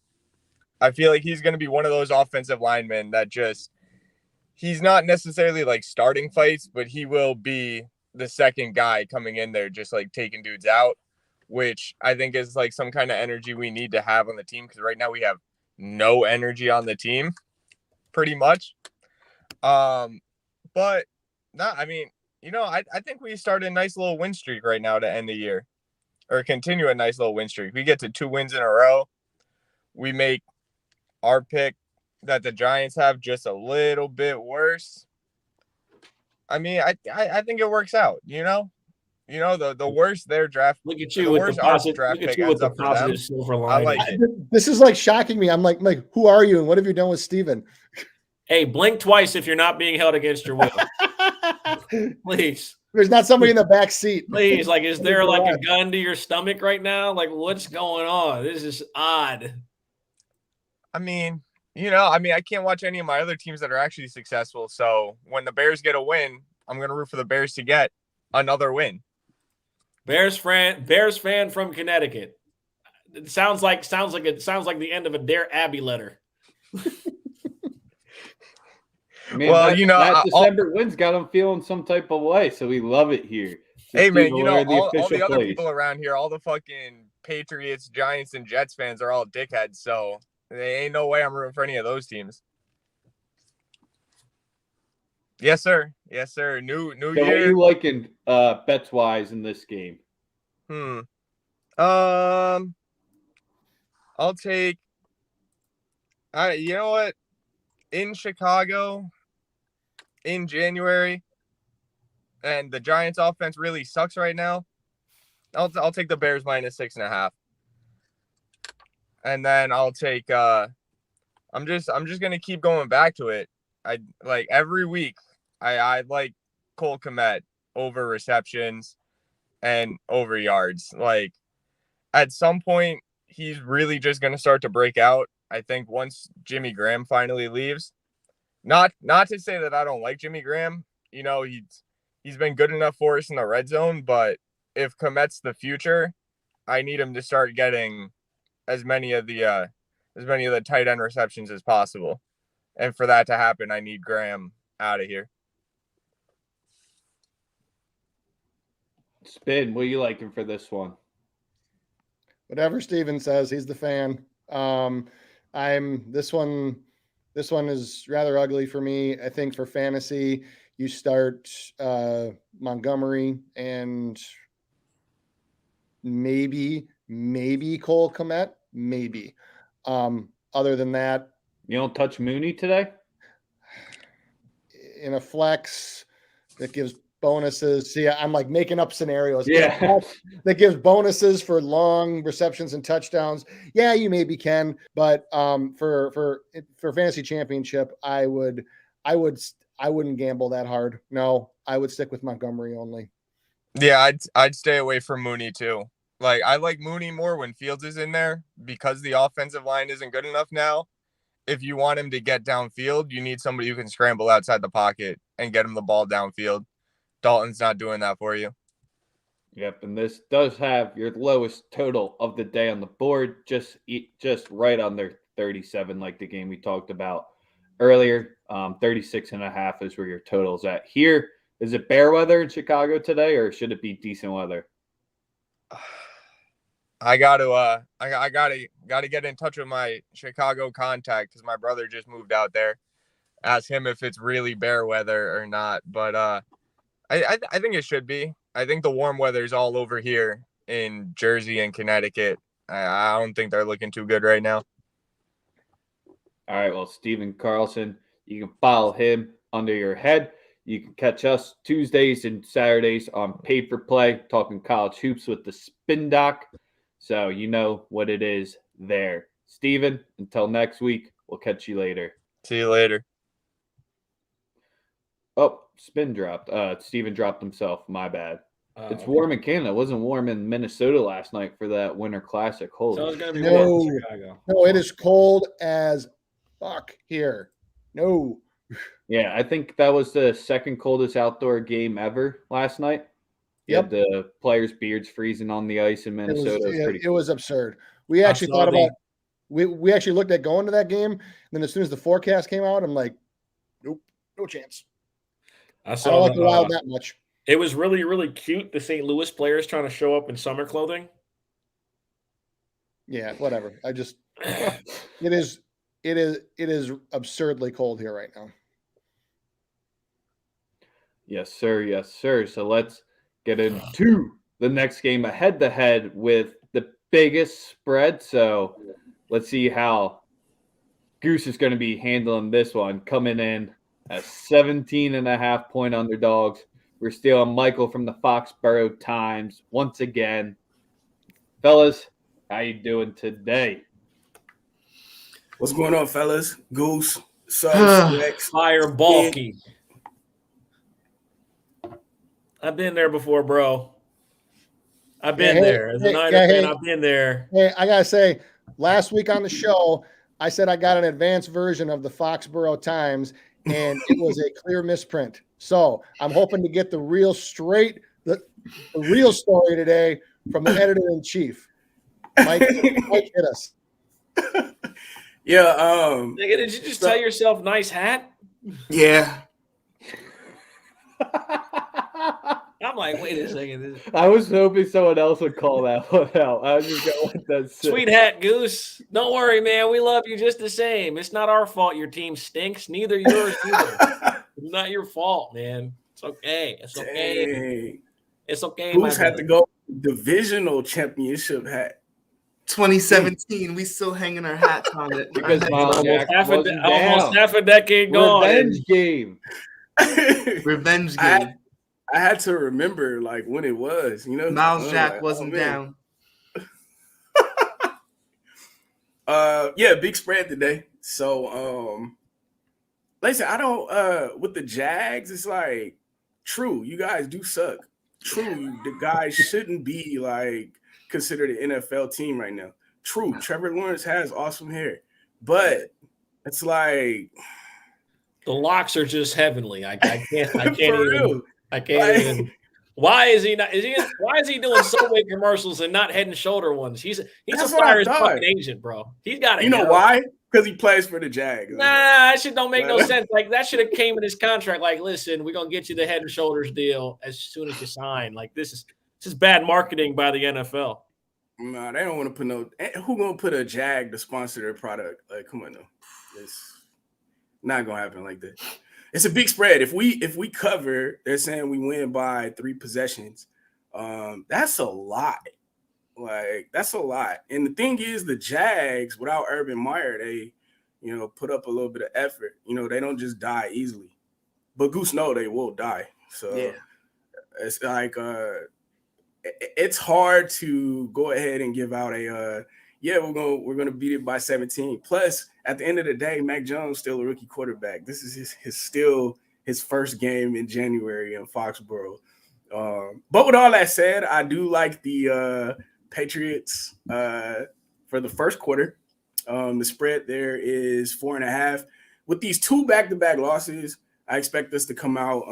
I feel like he's going to be one of those offensive linemen that he's not necessarily like starting fights, but he will be the second guy coming in there, just like taking dudes out, which I think is like some kind of energy we need to have on the team. Cause right now we have no energy on the team pretty much. But no, I mean, you know, I think we start a nice little win streak right now to end the year, or continue a nice little win streak. We get to 2 wins in a row. we make our pick that the Giants have just a little bit worse. I mean, I think it works out, the worse their draft, Look at the you with worse the our positive. draft Look at pick you with ends the up for them. positive silver I lining. like it. This is like shocking me. I'm like, who are you and what have you done with Steven? Hey, blink twice if you're not being held against your will. Please. There's not somebody in the back seat. Please. Like, is there like a gun to your stomach right now? Like, what's going on? This is odd. I mean, I can't watch any of my other teams that are actually successful. So when the Bears get a win, I'm going to root for the Bears to get another win. Bears fan from Connecticut. It sounds like the end of a Dare Abbey letter. Man, Well, that December wins got him feeling some type of way, so we love it here. Hey, man, all the other people around here, all the fucking Patriots, Giants, and Jets fans are all dickheads, so there ain't no way I'm rooting for any of those teams. Yes, sir. Yes, sir. New So year. what are you liking bets-wise in this game? I'll take you know what? In Chicago, in January, and the Giants offense really sucks right now, I'll take the Bears minus 6.5. And then I'll take I'm just gonna keep going back to it. I like every week I like Cole Kmet over receptions and over yards. Like at some point he's really just gonna start to break out. I think once Jimmy Graham finally leaves. Not to say that I don't like Jimmy Graham. He's been good enough for us in the red zone, but if Kmet's the future, I need him to start getting as many of the tight end receptions as possible. And for that to happen, I need Graham out of here. Spin, what are you liking for this one? Whatever Steven says, he's the fan. This one is rather ugly for me. I think for fantasy, you start Montgomery and maybe Cole Kmet, maybe. Other than that, you don't touch Mooney today? In a flex that gives bonuses. See, I'm like making up scenarios. Yeah. That gives bonuses for long receptions and touchdowns. Yeah, you maybe can, but for fantasy championship, I wouldn't gamble that hard. No, I would stick with Montgomery only. Yeah, I'd stay away from Mooney too. Like I like Mooney more when Fields is in there because the offensive line isn't good enough now. If you want him to get downfield, you need somebody who can scramble outside the pocket and get him the ball downfield. Dalton's not doing that for you. Yep, and this does have your lowest total of the day on the board, just right under 37, like the game we talked about earlier. 36.5 is where your total's at. Here, is it bear weather in Chicago today, or should it be decent weather? I gotta get in touch with my Chicago contact because my brother just moved out there. Ask him if it's really bear weather or not, but I think it should be. I think the warm weather is all over here in Jersey and Connecticut. I don't think they're looking too good right now. All right, well, Steven Carlson, you can follow him under your head. You can catch us Tuesdays and Saturdays on Paid for Play, talking college hoops with the Spin Doc. So you know what it is there. Steven, until next week, we'll catch you later. See you later. Oh, Spin dropped. Steven dropped himself. My bad. It's warm in Canada. It wasn't warm in Minnesota last night for that Winter Classic. Holy so it's going to be warm in Chicago. No, it is cold as fuck here. No. Yeah, I think that was the second coldest outdoor game ever last night. Yep. The players' beards freezing on the ice in Minnesota. It was absurd. We actually thought about we actually looked at going to that game. And then as soon as the forecast came out, I'm like, nope, no chance. I don't like the Wild that much. It was really, really cute. The St. Louis players trying to show up in summer clothing. Yeah, whatever. It is absurdly cold here right now. Yes, sir. Yes, sir. So let's get into the next game, a head-to-head with the biggest spread. So Let's see how Goose is going to be handling this one, coming in as 17.5-point underdogs. We're stealing Michael from the Foxborough Times once again. Fellas, how you doing today? What's going on, fellas? Goose, Subs, Rex. Fire bulky. I've been there before, bro. I've been there. As a Niner fan, I've been there. Hey, I gotta say, last week on the show, I said I got an advanced version of the Foxborough Times, and it was a clear misprint. So I'm hoping to get the real straight, the real story today from the editor-in-chief. Mike hit us. Yeah. Nigga, did you just tell yourself nice hat? Yeah. I'm like, wait a second. I was hoping someone else would call that one out. I was just going to let that sit. Sweet hat, Goose. Don't worry, man. We love you just the same. It's not our fault your team stinks. Neither yours either. It's not your fault, man. It's okay. It's okay. Dang. It's okay. Goose had to go divisional championship hat. 2017, we still hanging our hats on it. Because almost half a decade gone. Revenge game. Revenge game. I had to remember like when it was, you know. Miles Jack wasn't down. Yeah, big spread today. So listen, I don't with the Jags, it's like true, you guys do suck. True, the guys shouldn't be like considered an NFL team right now. True, Trevor Lawrence has awesome hair, but it's like the locks are just heavenly. I can't for even. real. I can't even. Why is he not? Why is he doing Subway commercials and not Head and Shoulder ones? He's a fire fucking agent, bro. He's got it. You know why? Because he plays for the Jags. Nah, that shit don't make no sense. Like that should have came in his contract. Like, listen, we're gonna get you the Head and Shoulders deal as soon as you sign. Like this is bad marketing by the NFL. Nah, they don't want to put no. Who gonna put a Jag to sponsor their product? Like, come on, no, it's not gonna happen like that. It's a big spread. If we cover, they're saying we win by 3 possessions. That's a lot. Like that's a lot. And the thing is, the Jags without Urban Meyer, they, put up a little bit of effort. They don't just die easily. But Goose know they will die. So yeah. It's like it's hard to go ahead and give out a we're gonna beat it by 17. Plus, at the end of the day, Mac Jones still a rookie quarterback. This is still his first game in January in Foxborough. But with all that said, I do like the Patriots for the first quarter. The spread there is 4.5. With these 2 back-to-back losses, I expect us to come out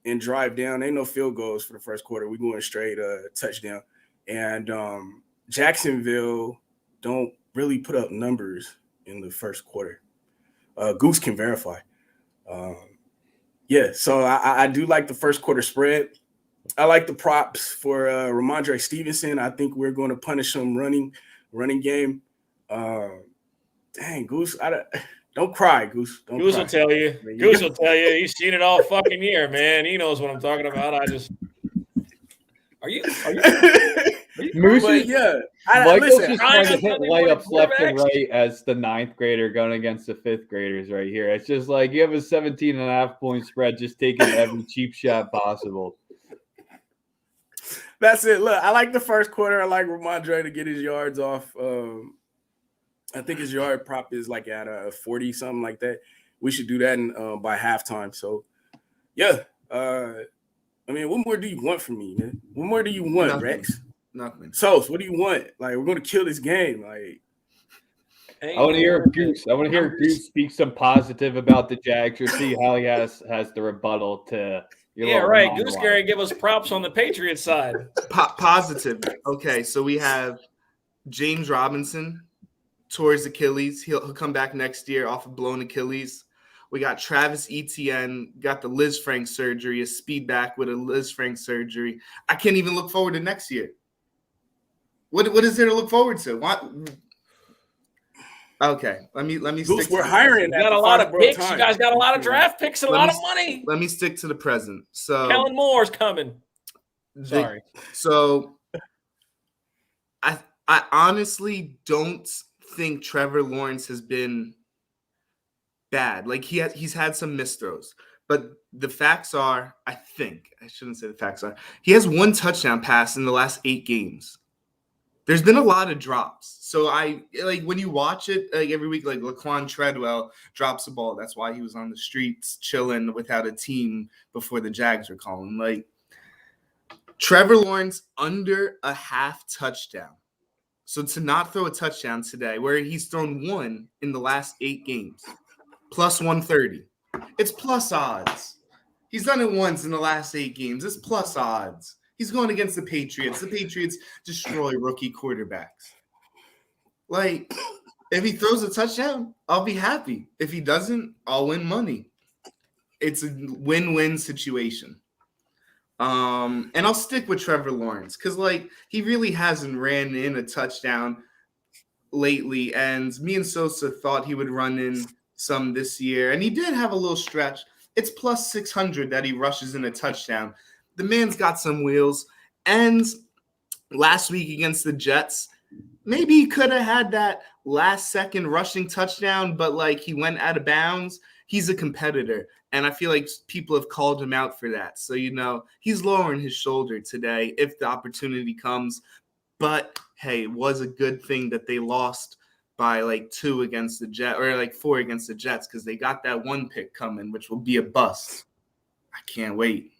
and drive down. Ain't no field goals for the first quarter. We're going straight touchdown. And Jacksonville don't really put up numbers in the first quarter. Goose can verify. So I do like the first quarter spread. I like the props for Ramondre Stevenson. I think we're going to punish him running game. Dang, Goose, don't cry, Goose. Goose will tell you. Goose will tell you. He's seen it all fucking year, man. He knows what I'm talking about. Are you? Moosey, yeah. Michael's just trying to hit layups left and right as the 9th grader going against the 5th graders right here. It's just like you have a 17.5-point spread, just taking every cheap shot possible. That's it. Look, I like the first quarter. I like Ramondre to get his yards off. I think his yard prop is like at a 40, something like that. We should do that by halftime. So, yeah. What more do you want from me, man? What more do you want, Nothing. Rex? Nothing. What do you want? Like, we're going to kill this game. Like, I want to hear Goose. I want to hear Goose speak some positive about the Jags or see how he has the rebuttal to your yeah, right. Goose Gary give us props on the Patriots side. Positive. Okay, so we have James Robinson tore his Achilles. He'll come back next year off of blown Achilles. We got Travis Etienne, got the Liz Frank surgery, a speed back with a Liz Frank surgery. I can't even look forward to next year. What is there to look forward to? What? Okay, let me Goose, stick. We're hiring. You got a lot of picks. You guys got a lot of draft picks and a lot of money. Let me stick to the present. So Kellen Moore's coming. Sorry. So I honestly don't think Trevor Lawrence has been bad. Like he's had some missed throws. But the facts are, I shouldn't say the facts are, he has 1 touchdown pass in the last 8 games. There's been a lot of drops. So when you watch it like every week, like Laquan Treadwell drops the ball. That's why he was on the streets chilling without a team before the Jags were calling. Like Trevor Lawrence under a half touchdown. So to not throw a touchdown today, where he's thrown 1 in the last 8 games, plus 130. It's plus odds. He's done it once in the last 8 games. It's plus odds. He's going against the Patriots. The Patriots destroy rookie quarterbacks. Like, if he throws a touchdown, I'll be happy. If he doesn't, I'll win money. It's a win-win situation. And I'll stick with Trevor Lawrence because, like, he really hasn't ran in a touchdown lately. And me and Sosa thought he would run in some this year, and he did have a little stretch. It's plus 600 that he rushes in a touchdown. The man's got some wheels. And last week against the Jets, maybe he could have had that last-second rushing touchdown, but like he went out of bounds. He's a competitor, and I feel like people have called him out for that. So he's lowering his shoulder today if the opportunity comes. But hey, it was a good thing that they lost by like 2 against the Jets, or like 4 against the Jets, because they got that 1 pick coming, which will be a bust. I can't wait.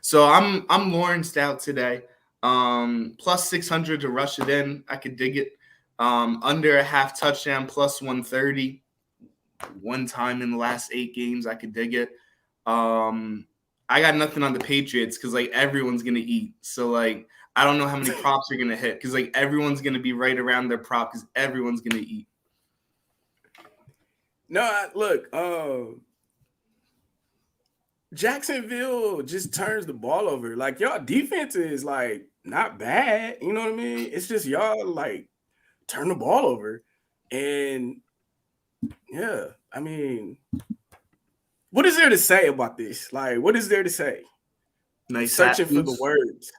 So I'm Lawrenced out today. Plus 600 to rush it in. I could dig it. Under a half touchdown, plus 130. 1 time in the last 8 games, I could dig it. I got nothing on the Patriots because like everyone's gonna eat. So like I don't know how many props are going to hit because, like, everyone's going to be right around their prop because everyone's going to eat. No, look, Jacksonville just turns the ball over. Like, y'all defense is, like, not bad. You know what I mean? It's just y'all, like, turn the ball over. And, yeah, I mean, what is there to say about this? Like, what is there to say? Nice Searching for the words,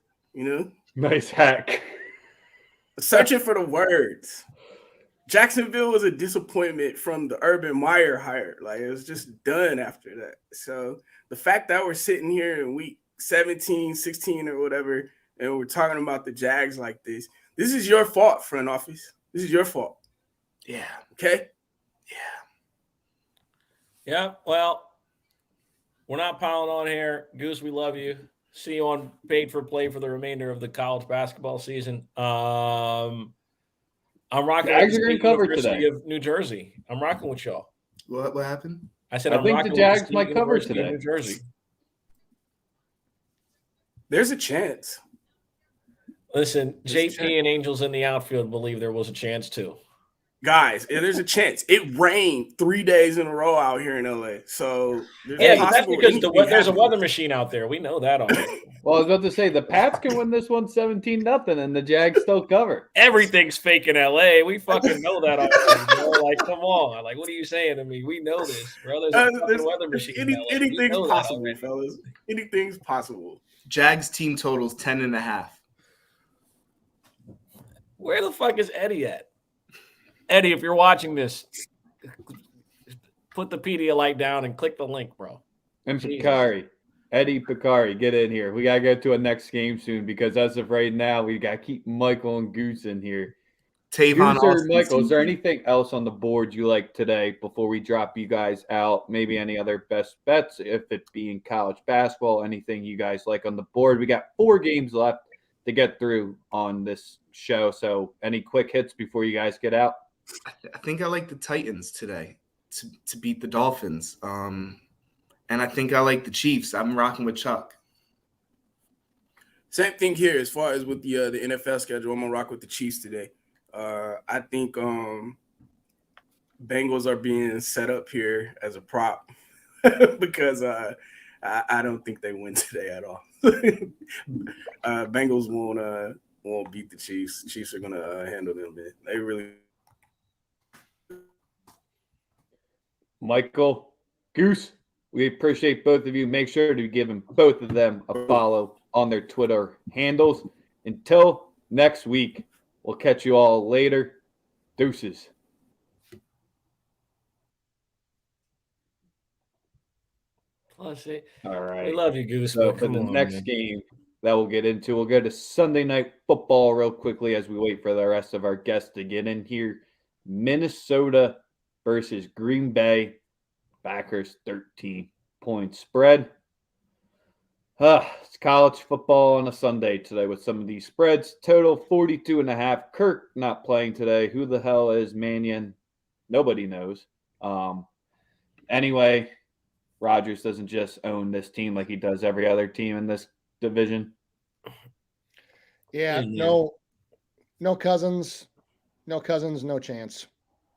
Nice hack. Searching for the words. Jacksonville was a disappointment from the Urban Meyer hire. Like, it was just done after that. So the fact that we're sitting here in week 17, 16 or whatever, and we're talking about the Jags like this is your fault, front office. This is your fault. Yeah. Okay? Yeah, well, we're not piling on here. Goose, we love you. See you on Paid for Play for the remainder of the college basketball season. I'm rocking with the State University of New Jersey. I'm rocking with y'all. What happened? I said I I'm think rocking the Jags with the might cover University of today. New Jersey. There's a chance. Listen, JP and Angels in the outfield believe there was a chance too. Guys, there's a chance. It rained 3 days in a row out here in LA. So that's because there's a weather machine out there. We know that already. Well, I was about to say the Pats can win this one 17-0, and the Jags still cover. Everything's fake in LA. We fucking know that already. Bro. Like, come on. Like, what are you saying to me? We know this, bro. There's a fucking weather machine. Anything's possible, fellas. Anything's possible. Jags team totals 10.5. Where the fuck is Eddie at? Eddie, if you're watching this, put the Pedialyte down and click the link, bro. And Picari, Eddie Picari, get in here. We got to go to a next game soon because as of right now, we got to keep Michael and Goose in here. Tavon Goose or Michael, is there anything else on the board you like today before we drop you guys out? Maybe any other best bets, if it being college basketball, anything you guys like on the board? We got 4 games left to get through on this show. So any quick hits before you guys get out? I think I like the Titans today to beat the Dolphins. And I think I like the Chiefs. I'm rocking with Chuck. Same thing here as far as with the NFL schedule. I'm going to rock with the Chiefs today. I think Bengals are being set up here as a prop because I don't think they win today at all. Bengals won't beat the Chiefs. Chiefs are going to handle them, man. They really – Michael, Goose, we appreciate both of you. Make sure to give them both of them a follow on their Twitter handles. Until next week, we'll catch you all later. Deuces. Plus it. All right. We love you, Goose. So But for come the on, next man. game that we'll get into, we'll go to Sunday Night Football real quickly as we wait for the rest of our guests to get in here. Minnesota versus Green Bay. Packers 13-point spread. It's college football on a Sunday today with some of these spreads. Total 42.5. Kirk not playing today. Who the hell is Mannion? Nobody knows. Anyway, Rodgers doesn't just own this team like he does every other team in this division. Yeah, no Cousins, no chance.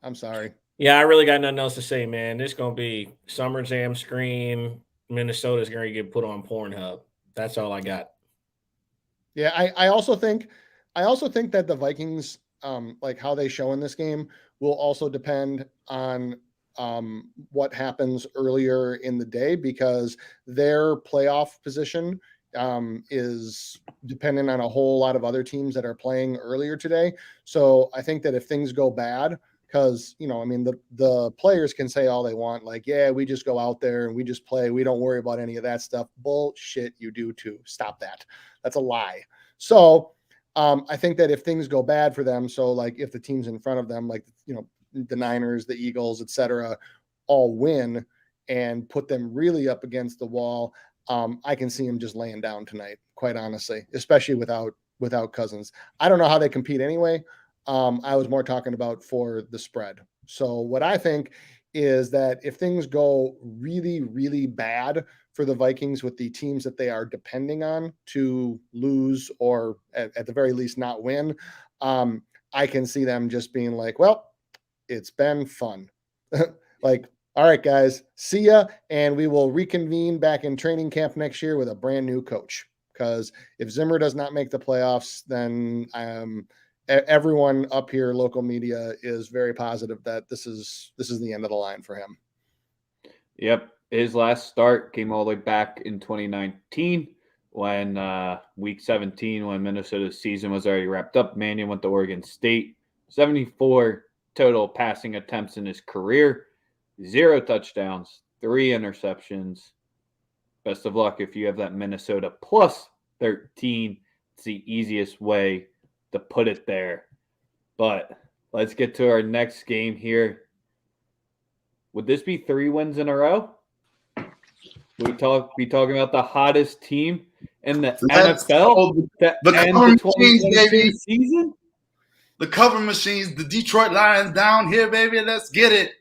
I'm sorry. Yeah, I really got nothing else to say, man. This gonna be Summer Jam scream. Minnesota's gonna get put on Pornhub. That's all I got. Yeah, I also think that the Vikings, like how they show in this game, will also depend on what happens earlier in the day, because their playoff position is dependent on a whole lot of other teams that are playing earlier today. So I think that if things go bad, because I mean, the players can say all they want, like, yeah, we just go out there and we just play, we don't worry about any of that stuff. Bullshit, you do too. Stop that. That's a lie. So I think that if things go bad for them, so like if the teams in front of them, like the Niners, the Eagles, etc., all win and put them really up against the wall, I can see them just laying down tonight, quite honestly, especially without Cousins. I don't know how they compete anyway. I was more talking about for the spread. So what I think is that if things go really, really bad for the Vikings with the teams that they are depending on to lose or at the very least not win, I can see them just being like, well, it's been fun. Like, all right, guys, see ya. And we will reconvene back in training camp next year with a brand new coach. Because if Zimmer does not make the playoffs, then everyone up here, local media, is very positive that this is the end of the line for him. Yep. His last start came all the way back in 2019 when week 17, when Minnesota's season was already wrapped up. Mannion went to Oregon State. 74 total passing attempts in his career. 0 touchdowns, 3 interceptions. Best of luck if you have that Minnesota plus 13. It's the easiest way to put it there. But let's get to our next game here. Would this be 3 wins in a row? We be talking about the hottest team in the NFL to end the 2022 season? The cover machines, the Detroit Lions down here, baby. Let's get it.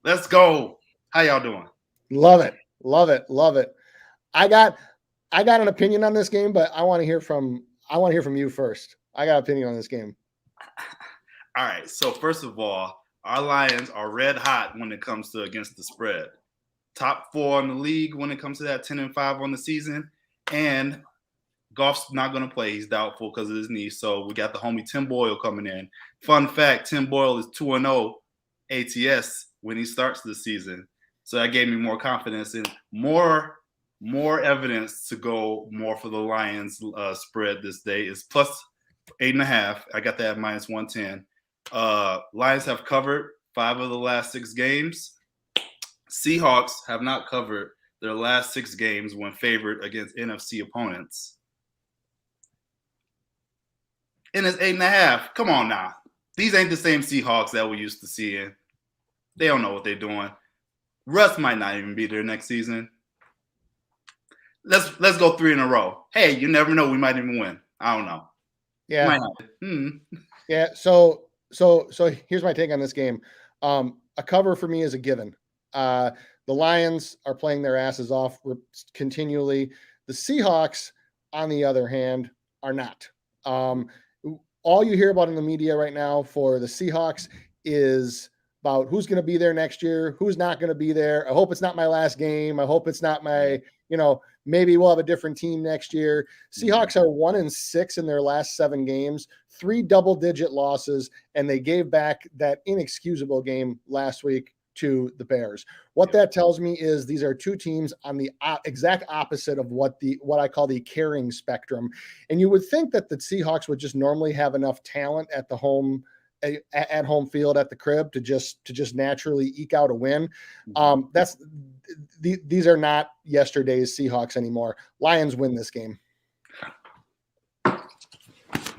Let's go. How y'all doing? Love it. Love it. Love it. I got an opinion on this game, but I want to hear from you first. I got an opinion on this game. All right. So first of all, our Lions are red hot when it comes to against the spread. Top 4 in the league when it comes to that 10-5 on the season. And Goff's not going to play. He's doubtful because of his knee. So we got the homie Tim Boyle coming in. Fun fact, Tim Boyle is 2-0 ATS when he starts the season. So that gave me more confidence and more evidence to go more for the Lions spread this day. Is plus 8.5. I got that at minus 110. Lions have covered 5 of the last 6 games. Seahawks have not covered their last 6 games when favored against NFC opponents. And it's 8.5. Come on now. These ain't the same Seahawks that we used to seeing. They don't know what they're doing. Russ might not even be there next season. Let's go 3 in a row. Hey, you never know. We might even win. I don't know. Yeah. Yeah. So here's my take on this game. A cover for me is a given. The Lions are playing their asses off continually. The Seahawks, on the other hand, are not. All you hear about in the media right now for the Seahawks is about who's going to be there next year, who's not going to be there. I hope it's not my last game. I hope it's not my, maybe we'll have a different team next year. Seahawks are 1-6 in their last 7 games, 3 double-digit losses, and they gave back that inexcusable game last week to the Bears. What that tells me is these are 2 teams on the exact opposite of what I call the caring spectrum. And you would think that the Seahawks would just normally have enough talent at the home at home field at the crib to just naturally eke out a win. These are not yesterday's Seahawks anymore. Lions win this game.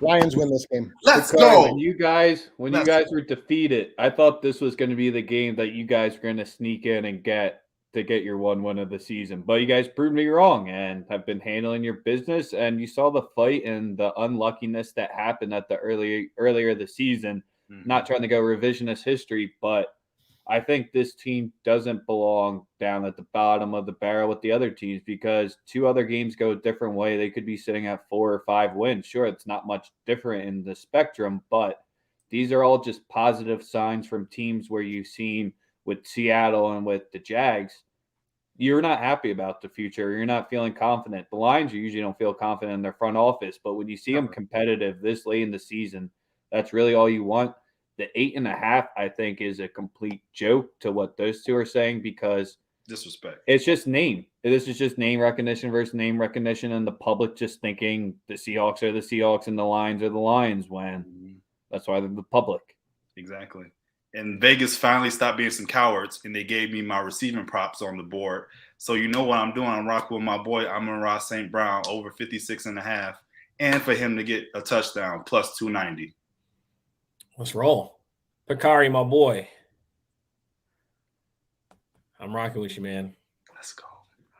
Lions win this game. Let's Because go. When you guys were defeated, I thought this was going to be the game that you guys were going to sneak in and get your one win of the season. But you guys proved me wrong and have been handling your business. And you saw the fight and the unluckiness that happened at the earlier the season. Not trying to go revisionist history, but I think this team doesn't belong down at the bottom of the barrel with the other teams because 2 other games go a different way. They could be sitting at 4 or 5 wins. Sure, it's not much different in the spectrum, but these are all just positive signs from teams where you've seen with Seattle and with the Jags. You're not happy about the future. You're not feeling confident. The Lions, you usually don't feel confident in their front office, but when you see them competitive this late in the season, that's really all you want. The 8.5, I think, is a complete joke to what those 2 are saying because disrespect. It's just name. This is just name recognition versus name recognition, and the public just thinking the Seahawks are the Seahawks and the Lions are the Lions when that's why they're the public. Exactly. And Vegas finally stopped being some cowards, and they gave me my receiving props on the board. So you know what I'm doing. I'm rocking with my boy Amon-Ra St. Brown over 56.5, and for him to get a touchdown plus 290. Let's roll. Pakari, my boy. I'm rocking with you, man. Let's go.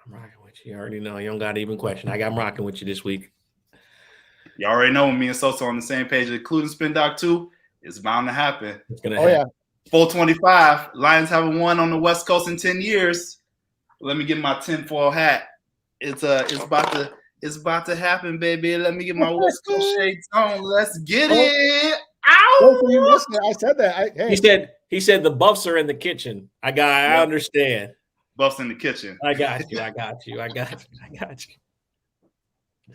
I'm rocking with you. You already know. You don't got to even question. I'm rocking with you this week. You already know me and Sosa on the same page, including Spin Doc 2. It's bound to happen. It's gonna happen. Yeah. 425. Lions haven't won on the West Coast in 10 years. Let me get my tinfoil hat. It's about to happen, baby. Let me get my West Coast shades on. Let's get it. Ow! You missed it. I said that. He said the buffs are in the kitchen. I understand. Buffs in the kitchen. I got you.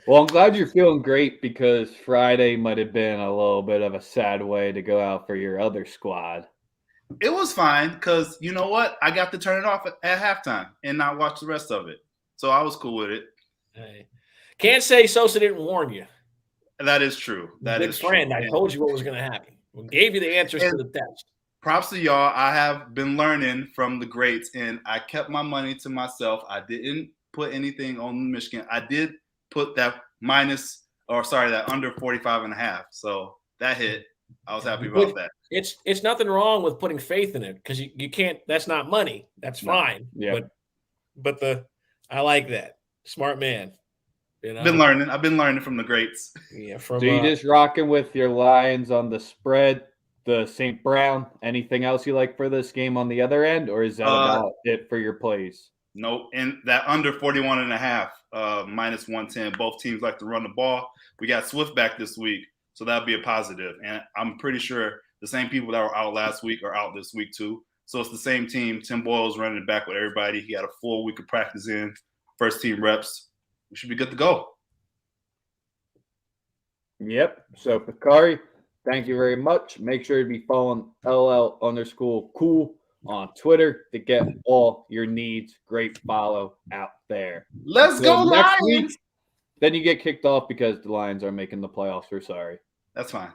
Well, I'm glad you're feeling great because Friday might have been a little bit of a sad way to go out for your other squad. It was fine because you know what? I got to turn it off at halftime and not watch the rest of it. So I was cool with it. Hey. Can't say Sosa didn't warn you. That is true. That is friend. true. I told you what was going to happen. We gave you the answers to the test. Props to y'all. I have been learning from the greats, and I kept my money to myself. I didn't put anything on Michigan. I did put that under 45.5. So that hit. I was happy about that. It's nothing wrong with putting faith in it because you can't. That's not money. That's fine. Yeah. But I like that. Smart man. You know? I've been learning from the greats. Yeah. So you just rocking with your Lions on the spread, the St. Brown. Anything else you like for this game on the other end, or is that about it for your plays? Nope. And that under 41.5, minus 110. Both teams like to run the ball. We got Swift back this week, so that'll be a positive. And I'm pretty sure the same people that were out last week are out this week too. So it's the same team. Tim Boyle's running it back with everybody. He got a full week of practice in, first team reps. We should be good to go. Yep. So, Pakari, thank you very much. Make sure to be following LL_cool on Twitter to get all your needs. Great follow out there. Let's go, next Lions! week, then you get kicked off because the Lions are making the playoffs. We're sorry. That's fine.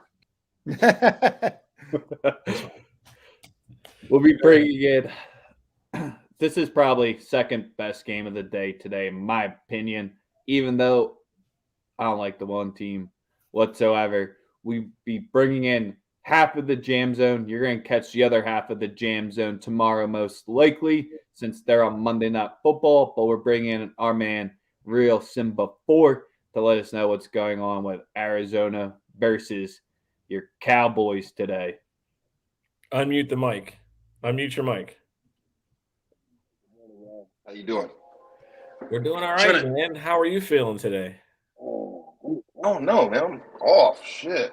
We'll be bringing in. This is probably second best game of the day today, in my opinion. Even though I don't like the one team whatsoever, we be bringing in half of the Jam Zone. You're going to catch the other half of the Jam Zone tomorrow, most likely, since they're on Monday Night Football. But we're bringing in our man, Real Simba 4, to let us know what's going on with Arizona versus your Cowboys today. Unmute the mic. Unmute your mic. How you doing? We're doing all right, man. How are you feeling today? I don't know, man. I'm off. Shit.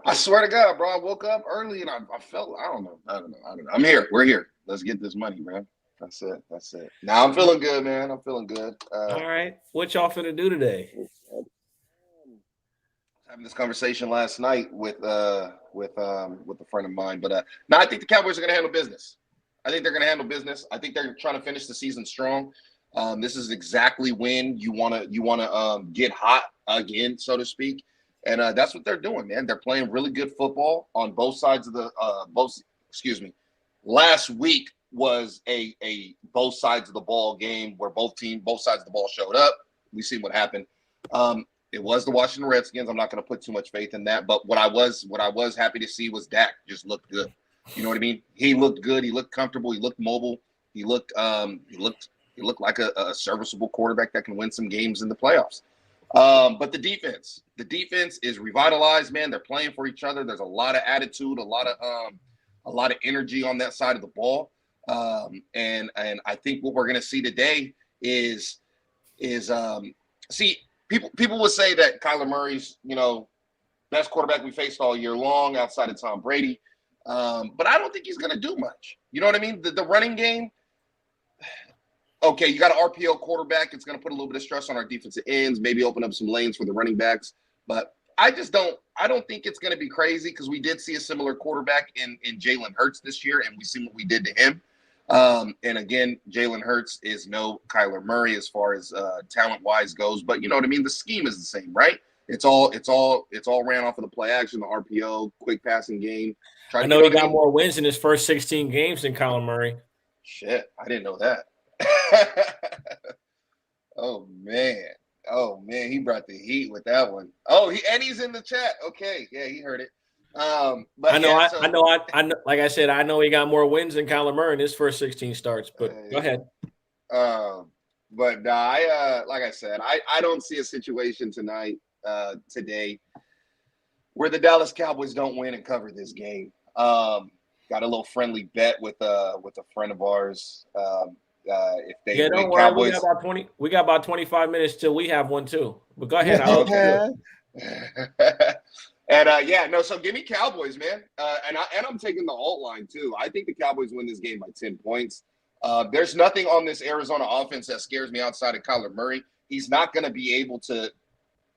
I swear to God, bro. I woke up early and I felt, I don't know. I'm here. We're here. Let's get this money, man. That's it. Now I'm feeling good, man. I'm feeling good. All right. What y'all finna do today? Having this conversation last night with a friend of mine, but no, I think the Cowboys are going to handle business. I think they're going to handle business. I think they're trying to finish the season strong. This is exactly when you want to get hot again, so to speak. And that's what they're doing, man. They're playing really good football on both sides of the Last week was a both sides of the ball game where both sides of the ball showed up. We see what happened. It was the Washington Redskins. I'm not going to put too much faith in that, but what I was happy to see was Dak just looked good. You know what I mean? He looked good. He looked comfortable. He looked mobile. He looked like a serviceable quarterback that can win some games in the playoffs. But the defense is revitalized, man. They're playing for each other. There's a lot of attitude, a lot of energy on that side of the ball. And I think what we're going to see today is people would say that Kyler Murray's, best quarterback we faced all year long outside of Tom Brady. But I don't think he's going to do much. You know what I mean? The running game. Okay, you got an RPO quarterback. It's going to put a little bit of stress on our defensive ends, maybe open up some lanes for the running backs. But I don't think it's going to be crazy because we did see a similar quarterback in Jalen Hurts this year, and we seen what we did to him. And again, Jalen Hurts is no Kyler Murray as far as talent-wise goes, but you know what I mean? The scheme is the same, right? It's all ran off of the play action, the RPO, quick passing game. I know he got more wins in his first 16 games than Kyler Murray. Shit, I didn't know that. Oh man, he brought the heat with that one. Oh, he's in the chat. Okay, yeah, he heard it. But I know. Like I said, I know he got more wins than Kyler Murray in his first 16 starts. But go ahead. But like I said, I don't see a situation today, where the Dallas Cowboys don't win and cover this game. Got a little friendly bet with a friend of ours. If they don't worry, Cowboys, we got about 25 minutes till we have one too. But go ahead. And so give me Cowboys, man. And I'm taking the alt line too. I think the Cowboys win this game by 10 points. There's nothing on this Arizona offense that scares me outside of Kyler Murray. He's not going to be able to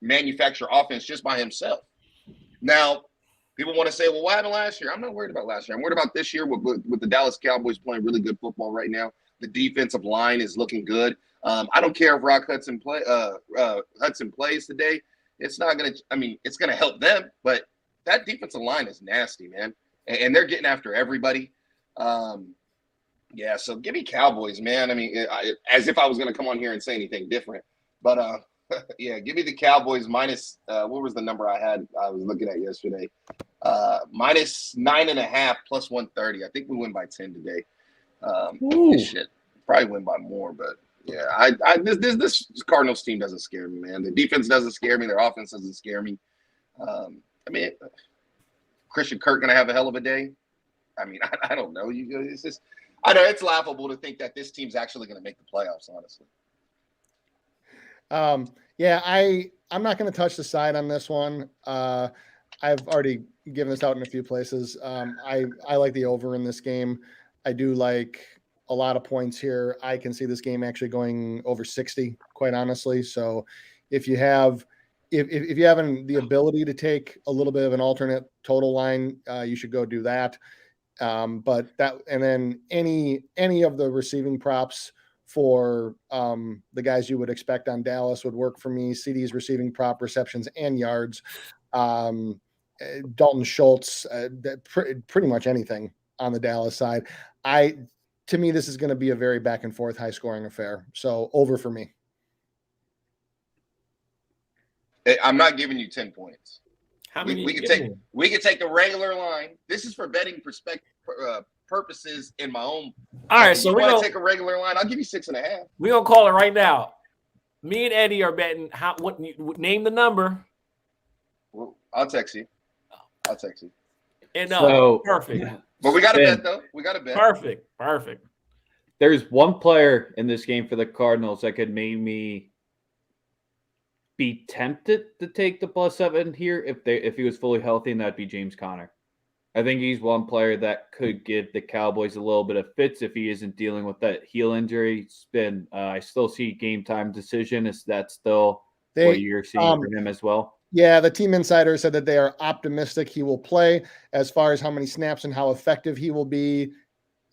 manufacture offense just by himself. Now, people want to say, well, what happened last year? I'm not worried about last year. I'm worried about this year with the Dallas Cowboys playing really good football right now. The defensive line is looking good. I don't care if Rock Hudson plays today. It's not going to – I mean, it's going to help them, but that defensive line is nasty, man. And they're getting after everybody. So give me Cowboys, man. I mean, as if I was going to come on here and say anything different. But, give me the Cowboys minus what was the number I was looking at yesterday? Minus 9.5 plus 130. I think we win by 10 today. Shit, probably win by more, but yeah, this Cardinals team doesn't scare me, man. The defense doesn't scare me. Their offense doesn't scare me. I mean, Christian Kirk gonna have a hell of a day. I mean, I don't know. It's just, I know it's laughable to think that this team's actually gonna make the playoffs. Honestly. I'm not going to touch the side on this one. I've already given this out in a few places. I like the over in this game. I do like a lot of points here. I can see this game actually going over 60, quite honestly. So if you have the ability to take a little bit of an alternate total line, you should go do that. But that, and then any of the receiving props for the guys you would expect on Dallas would work for me. CD's receiving prop, receptions, and yards. Dalton Schultz, pretty much anything on the Dallas side. To me, this is going to be a very back and forth, high scoring affair. So over for me. I'm not giving you 10 points. How many? We can take the regular line. This is for betting purposes in my own. All right, so we're going to take a regular line. I'll give you 6.5. We're going to call it right now. Me and Eddie are betting. Name the number. Well, I'll text you. And perfect. But we got to bet, though. We got to bet. Perfect. There's one player in this game for the Cardinals that could make me be tempted to take the +7 here if he was fully healthy, and that'd be James Conner. I think he's one player that could give the Cowboys a little bit of fits if he isn't dealing with that heel injury. It's been I still see game time decision. Is that still what you're seeing for him as well? Yeah, the team insider said that they are optimistic he will play. As far as how many snaps and how effective he will be,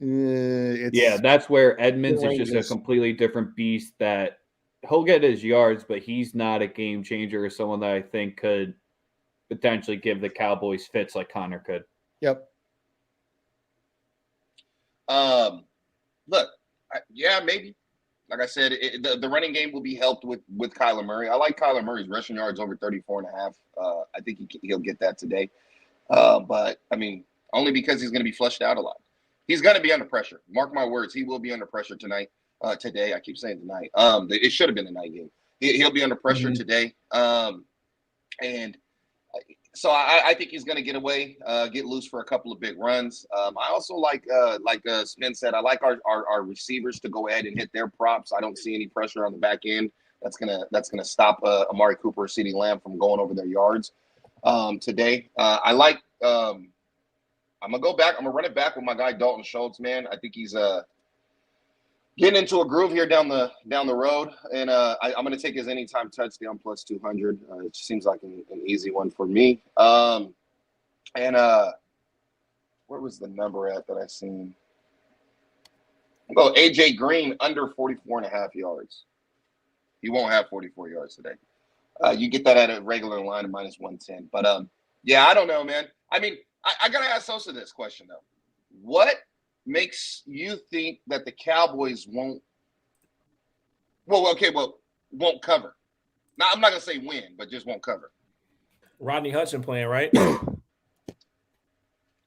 that's where Edmonds is just a completely different beast. That he'll get his yards, but he's not a game changer or someone that I think could potentially give the Cowboys fits like Connor could. Yep. Look, yeah, maybe. Like I said, the running game will be helped with Kyler Murray. I like Kyler Murray's rushing yards over 34.5. I think he'll get that today. But, I mean, only because he's going to be flushed out a lot. He's going to be under pressure. Mark my words. He will be under pressure tonight. Today. I keep saying tonight. It should have been a night game. He'll be under pressure today. And so I think he's going to get away, get loose for a couple of big runs. I also like Spin said, I like our receivers to go ahead and hit their props. I don't see any pressure on the back end. That's gonna stop Amari Cooper or CeeDee Lamb from going over their yards today. I like. I'm gonna go back. I'm gonna run it back with my guy Dalton Schultz. Man, I think he's getting into a groove here down the road, and I'm going to take his anytime touchdown plus 200. It seems like an easy one for me. And where was the number at that I seen? I'll go AJ Green under 44.5 yards. He won't have 44 yards today. You get that at a regular line of minus 110. But yeah, I don't know, man. I mean, I gotta ask Sosa this question though. What makes you think that the Cowboys won't cover? Now, I'm not going to say win, but just won't cover. Rodney Hudson playing, right?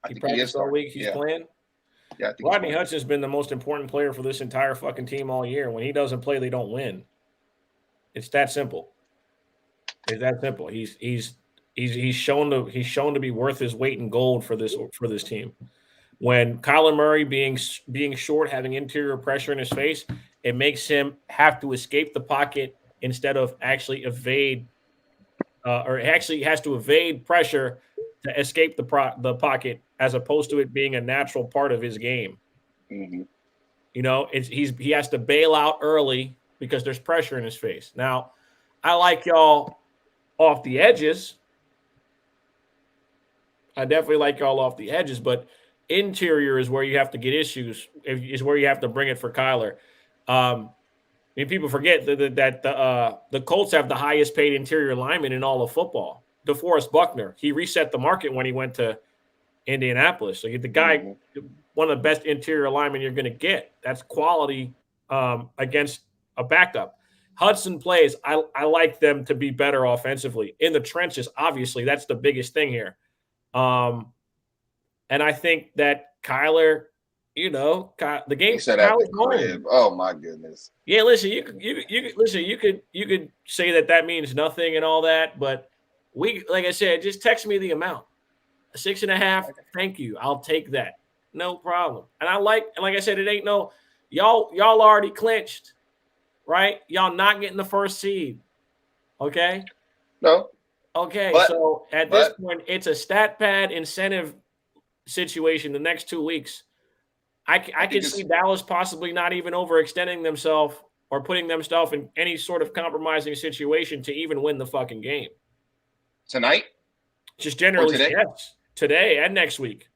He practiced all week. He's playing. Yeah, I think Rodney Hudson's been the most important player for this entire fucking team all year. When he doesn't play, they don't win. It's that simple. It's that simple. He's shown to be worth his weight in gold for this team. When Kyler Murray being short, having interior pressure in his face, it makes him have to escape the pocket instead of actually evade, or actually has to evade pressure to escape the pocket, as opposed to it being a natural part of his game. Mm-hmm. You know, he has to bail out early because there's pressure in his face. Now, I like y'all off the edges. I definitely like y'all off the edges, but interior is where you have to get issues, is where you have to bring it for Kyler. I mean, people forget that the Colts have the highest paid interior lineman in all of football. DeForest Buckner. He reset the market when he went to Indianapolis. So the guy, one of the best interior linemen you're going to get. That's quality against a backup. Hudson plays. I like them to be better offensively. In the trenches, obviously, that's the biggest thing here. And I think that Kyler, you know, the game. Oh my goodness. Yeah, listen, you could say that means nothing and all that, but like I said, just text me the amount. 6.5. Thank you. I'll take that. No problem. And like I said, it ain't no y'all already clinched, right? Y'all not getting the first seed. Okay. No. Okay. So at this point, it's a stat pad incentive situation the next 2 weeks. I can see Dallas possibly not even overextending themselves or putting themselves in any sort of compromising situation to even win the fucking game. Tonight? Just generally, yes. Today and next week.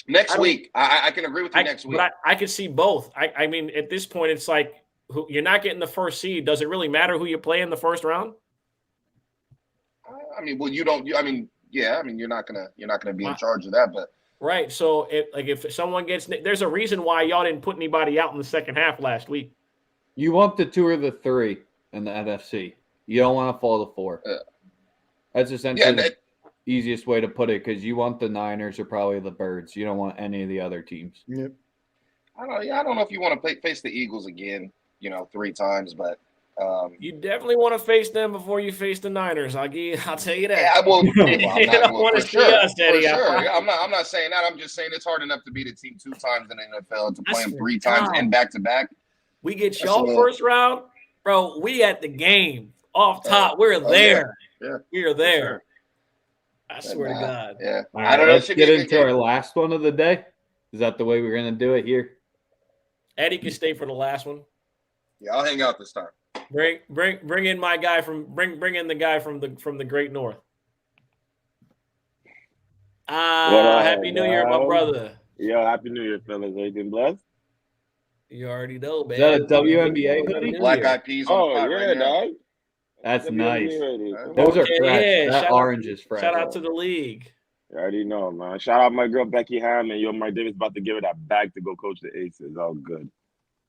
Next week. I can agree with you next week. But I can see both. I mean, at this point, it's like you're not getting the first seed. Does it really matter who you play in the first round? I mean, well, you don't. I mean, yeah. I mean, you're not gonna be in charge of that, but right. So, if someone gets, there's a reason why y'all didn't put anybody out in the second half last week. You want the 2 or the 3 in the NFC. You don't want to fall to 4. That's essentially the easiest way to put it, because you want the Niners or probably the Birds. You don't want any of the other teams. Yep. I don't know if you want to face the Eagles again, 3 times, but you definitely want to face them before you face the Niners. I'll tell you that. Yeah, well, for sure. I'm not saying that. I'm just saying it's hard enough to beat a team 2 times in the NFL to play them 3 times and back to back. We get y'all first round, bro. We at the game off top. We're there. Yeah. We are there. I swear to God. Yeah. All right, let's get into our last one of the day. Is that the way we're going to do it here? Eddie can stay for the last one. Yeah, I'll hang out this time. Bring in my guy bring in the guy from the Great North. Happy New Year, my brother. Yo, Happy New Year, fellas. Everything blessed? You already know, man. Is that a WNBA hoodie? Black Eyed Peas on fire right now. Dog. That's WNBA nice. ready. Those are Okay, fresh. yeah, That shout out- orange is fresh. Shout out to the league. You already know, man. Shout out my girl Becky Ham and Mark Davis about to give her that bag to go coach the Aces. All good.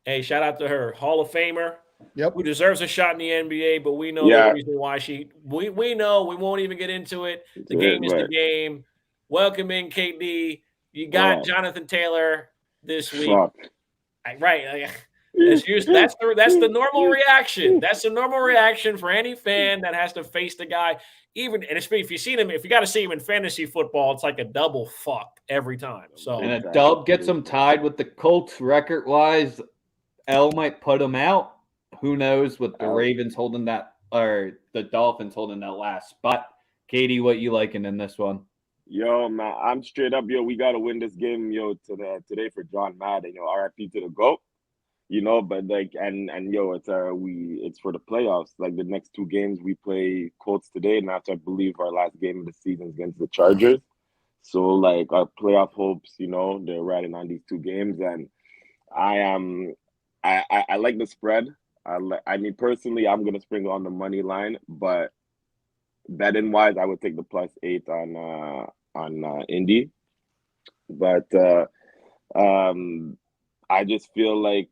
Hey, shout out to her, Hall of Famer. Yep. Who deserves a shot in the NBA, but we know Yeah. the reason why we know, we won't even get into it. The game is the Right. game. Welcome in, KD. You got Oh. Jonathan Taylor this week. Fuck. Right. That's the normal reaction. That's the normal reaction for any fan that has to face the guy. Even and if you seen him, if you got to see him in fantasy football, it's like a double fuck every time. So And a dub gets them tied with the Colts record wise. L might put them out. Who knows with the Ravens holding that or the Dolphins holding that last spot. Katie, what you liking in this one? Yo, man, I'm straight up, yo. We gotta win this game, yo, today for John Madden. Yo, RIP to the GOAT. You know, but like and yo, it's for the playoffs. Like the next two games we play Colts today, and after I believe our last game of the season is against the Chargers. So like our playoff hopes, you know, they're riding on these two games, and I like the spread. I mean personally, I'm gonna sprinkle on the money line, but betting wise, I would take the +8 on Indy. But I just feel like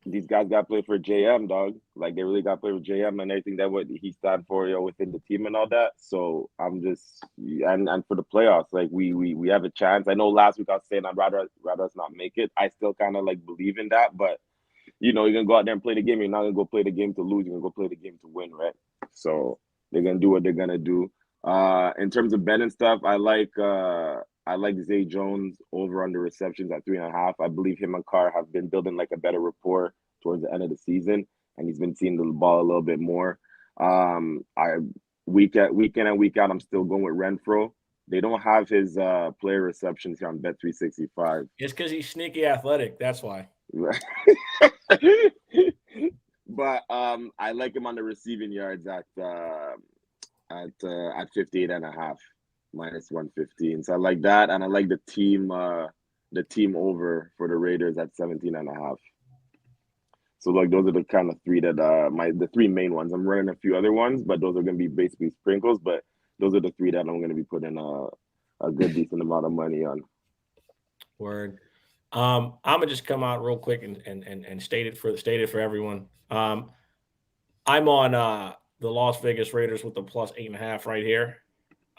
these guys got to play for JM, dog. Like they really got to play for JM and everything that what he stand for, yo, within the team and all that. So I'm just and for the playoffs, like we have a chance. I know last week I was saying I'd rather us not make it. I still kind of like believe in that, but you know, you're gonna go out there and play the game. You're not gonna go play the game to lose. You're gonna go play the game to win, right? So they're gonna do what they're gonna do. In terms of betting stuff, I like Zay Jones over under receptions at 3.5. I believe him and Carr have been building like a better rapport towards the end of the season, and he's been seeing the ball a little bit more. Week in and week out, I'm still going with Renfro. They don't have his player receptions here on Bet365. it's because he's sneaky athletic. That's why. But I like him on the receiving yards at 58.5 -115. So I like that, and I like the team over for the Raiders at 17.5. So like those are the kind of three that the three main ones. I'm running a few other ones, but those are going to be basically sprinkles. But those are the three that I'm going to be putting a good decent amount of money on. Word. I'm gonna just come out real quick and state it for everyone. I'm on the Las Vegas Raiders with the +8.5 right here.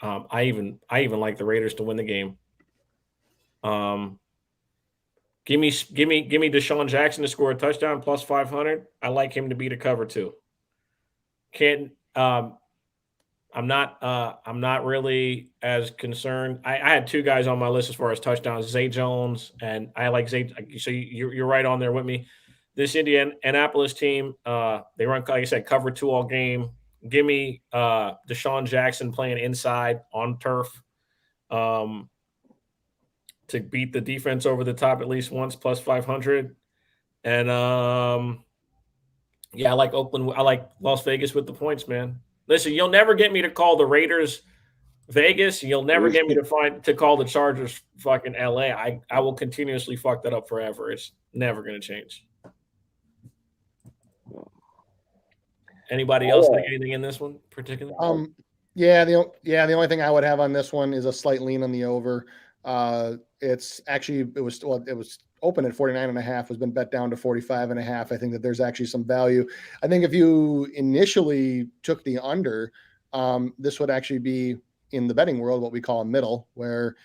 I even like the Raiders to win the game. Give me Deshaun Jackson to score a touchdown +500. I like him to beat a cover too. I'm not really as concerned. I had two guys on my list as far as touchdowns, Zay Jones, and I like Zay. So you're right on there with me. This Indianapolis team, they run, like I said, cover 2 all game. Give me Deshaun Jackson playing inside on turf to beat the defense over the top at least once +500. And I like Oakland. I like Las Vegas with the points, man. Listen, you'll never get me to call the Raiders Vegas. You'll never get me to call the Chargers fucking LA. I will continuously fuck that up forever. It's never going to change. Anybody else think anything in this one particular? The only thing I would have on this one is a slight lean on the over. It was open at 49.5, has been bet down to 45.5. I think that there's actually some value. I think if you initially took the under, this would actually be in the betting world what we call a middle, where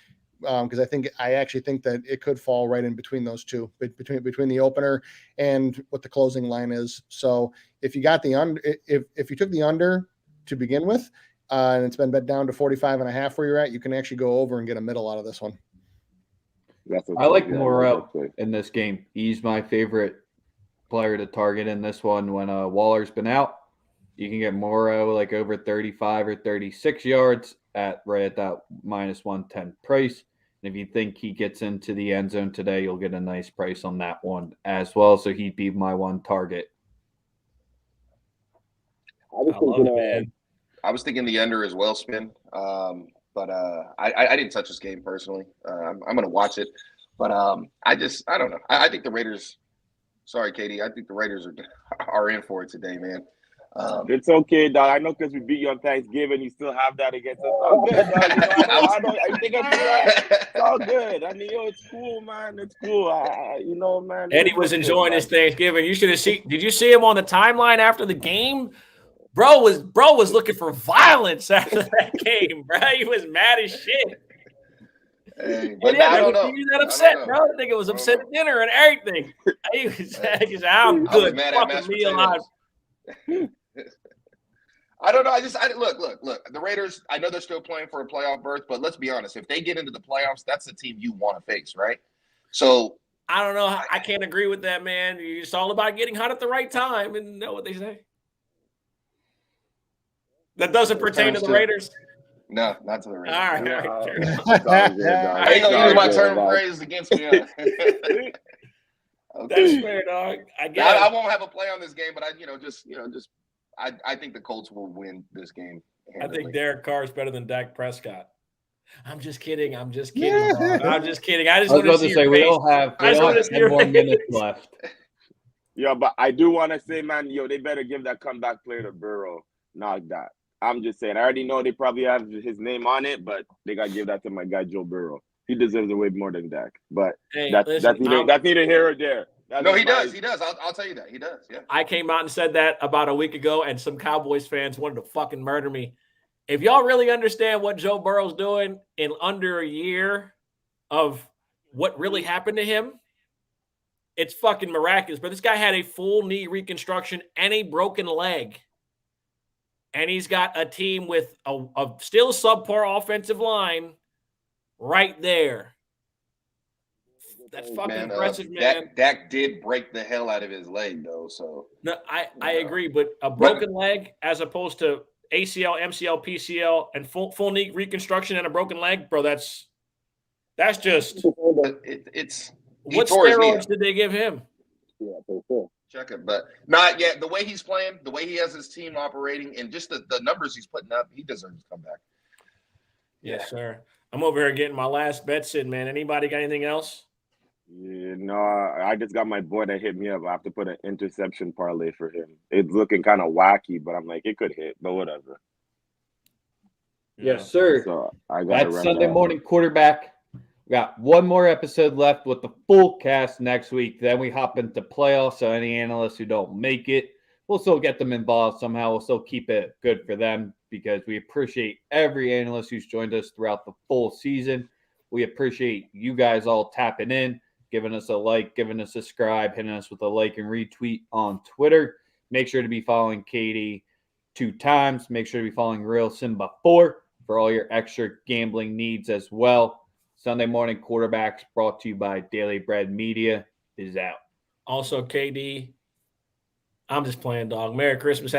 because I actually think that it could fall right in between those two, between the opener and what the closing line is. So if you got the under, if you took the under to begin with, and it's been bet down to 45.5 where you're at, you can actually go over and get a middle out of this one. I like Morrow in this game. He's my favorite player to target in this one. When Waller's been out, you can get Morrow like over 35 or 36 yards right at that -110 price. And if you think he gets into the end zone today, you'll get a nice price on that one as well. So he'd be my one target. I was thinking the under as well, Spin. But I didn't touch this game personally. I'm going to watch it. But I don't know. I think the Raiders – sorry, Katie. I think the Raiders are in for it today, man. It's okay, dog. I know because we beat you on Thanksgiving, you still have that against us. All good, dog. You know, I think it's all good. I mean, it's cool, man. It's cool. Man. Eddie was enjoying his Thanksgiving. You should have seen. Did you see him on the timeline after the game? Bro was looking for violence after that game, bro. He was mad as shit. Hey, but I don't know. He was that upset, bro. I think it was upset at dinner and everything. He was I'm good. I was mad at mashed potatoes. I don't know. Look. The Raiders, I know they're still playing for a playoff berth, but let's be honest. If they get into the playoffs, that's the team you want to face, right? So I don't know. I can't agree with that, man. It's all about getting hot at the right time, and you know what they say. That doesn't pertain to the Raiders. No, not to the Raiders. All right. I ain't gonna use my term of phrase against me. Okay. That's fair, dog. I won't have a play on this game, but I think the Colts will win this game. I think Derek Carr is better than Dak Prescott. I'm just kidding. I'm just kidding. I'm just kidding. I just want to say we don't have 10 more minutes left. Yeah, but I do want to say, man, they better give that comeback player to Burrow. Not that. I'm just saying. I already know they probably have his name on it, but they got to give that to my guy Joe Burrow. He deserves it way more than Dak. But that's neither here or there. He does. He does. I'll tell you that. He does. Yeah. I came out and said that about a week ago, and some Cowboys fans wanted to fucking murder me. If y'all really understand what Joe Burrow's doing in under a year of what really happened to him, it's fucking miraculous. But this guy had a full knee reconstruction and a broken leg. And he's got a team with a still subpar offensive line right there. That's fucking impressive, man. Dak did break the hell out of his leg, though. So no, I agree, but a broken leg as opposed to ACL, MCL, PCL, and full knee reconstruction and a broken leg, bro. That's just it's. What steroids did they give him? Yeah, for sure. Check it, but not yet. The way he's playing, the way he has his team operating, and just the numbers he's putting up, he deserves to come back. Yes, sir. I'm over here getting my last bets in, man. Anybody got anything else? Yeah, no, I just got my boy that hit me up. I have to put an interception parlay for him. It's looking kind of wacky, but I'm like, it could hit, but whatever. Yes, sir. So I got That's Sunday morning quarterback. We got one more episode left with the full cast next week. Then we hop into playoffs. So any analysts who don't make it, we'll still get them involved somehow. We'll still keep it good for them because we appreciate every analyst who's joined us throughout the full season. We appreciate you guys all tapping in, giving us a like, giving us a subscribe, hitting us with a like and retweet on Twitter. Make sure to be following Katie 2 times. Make sure to be following Real Simba 4 for all your extra gambling needs as well. Sunday morning quarterbacks brought to you by Daily Bread Media is out. Also, KD, I'm just playing, dog. Merry Christmas. Happy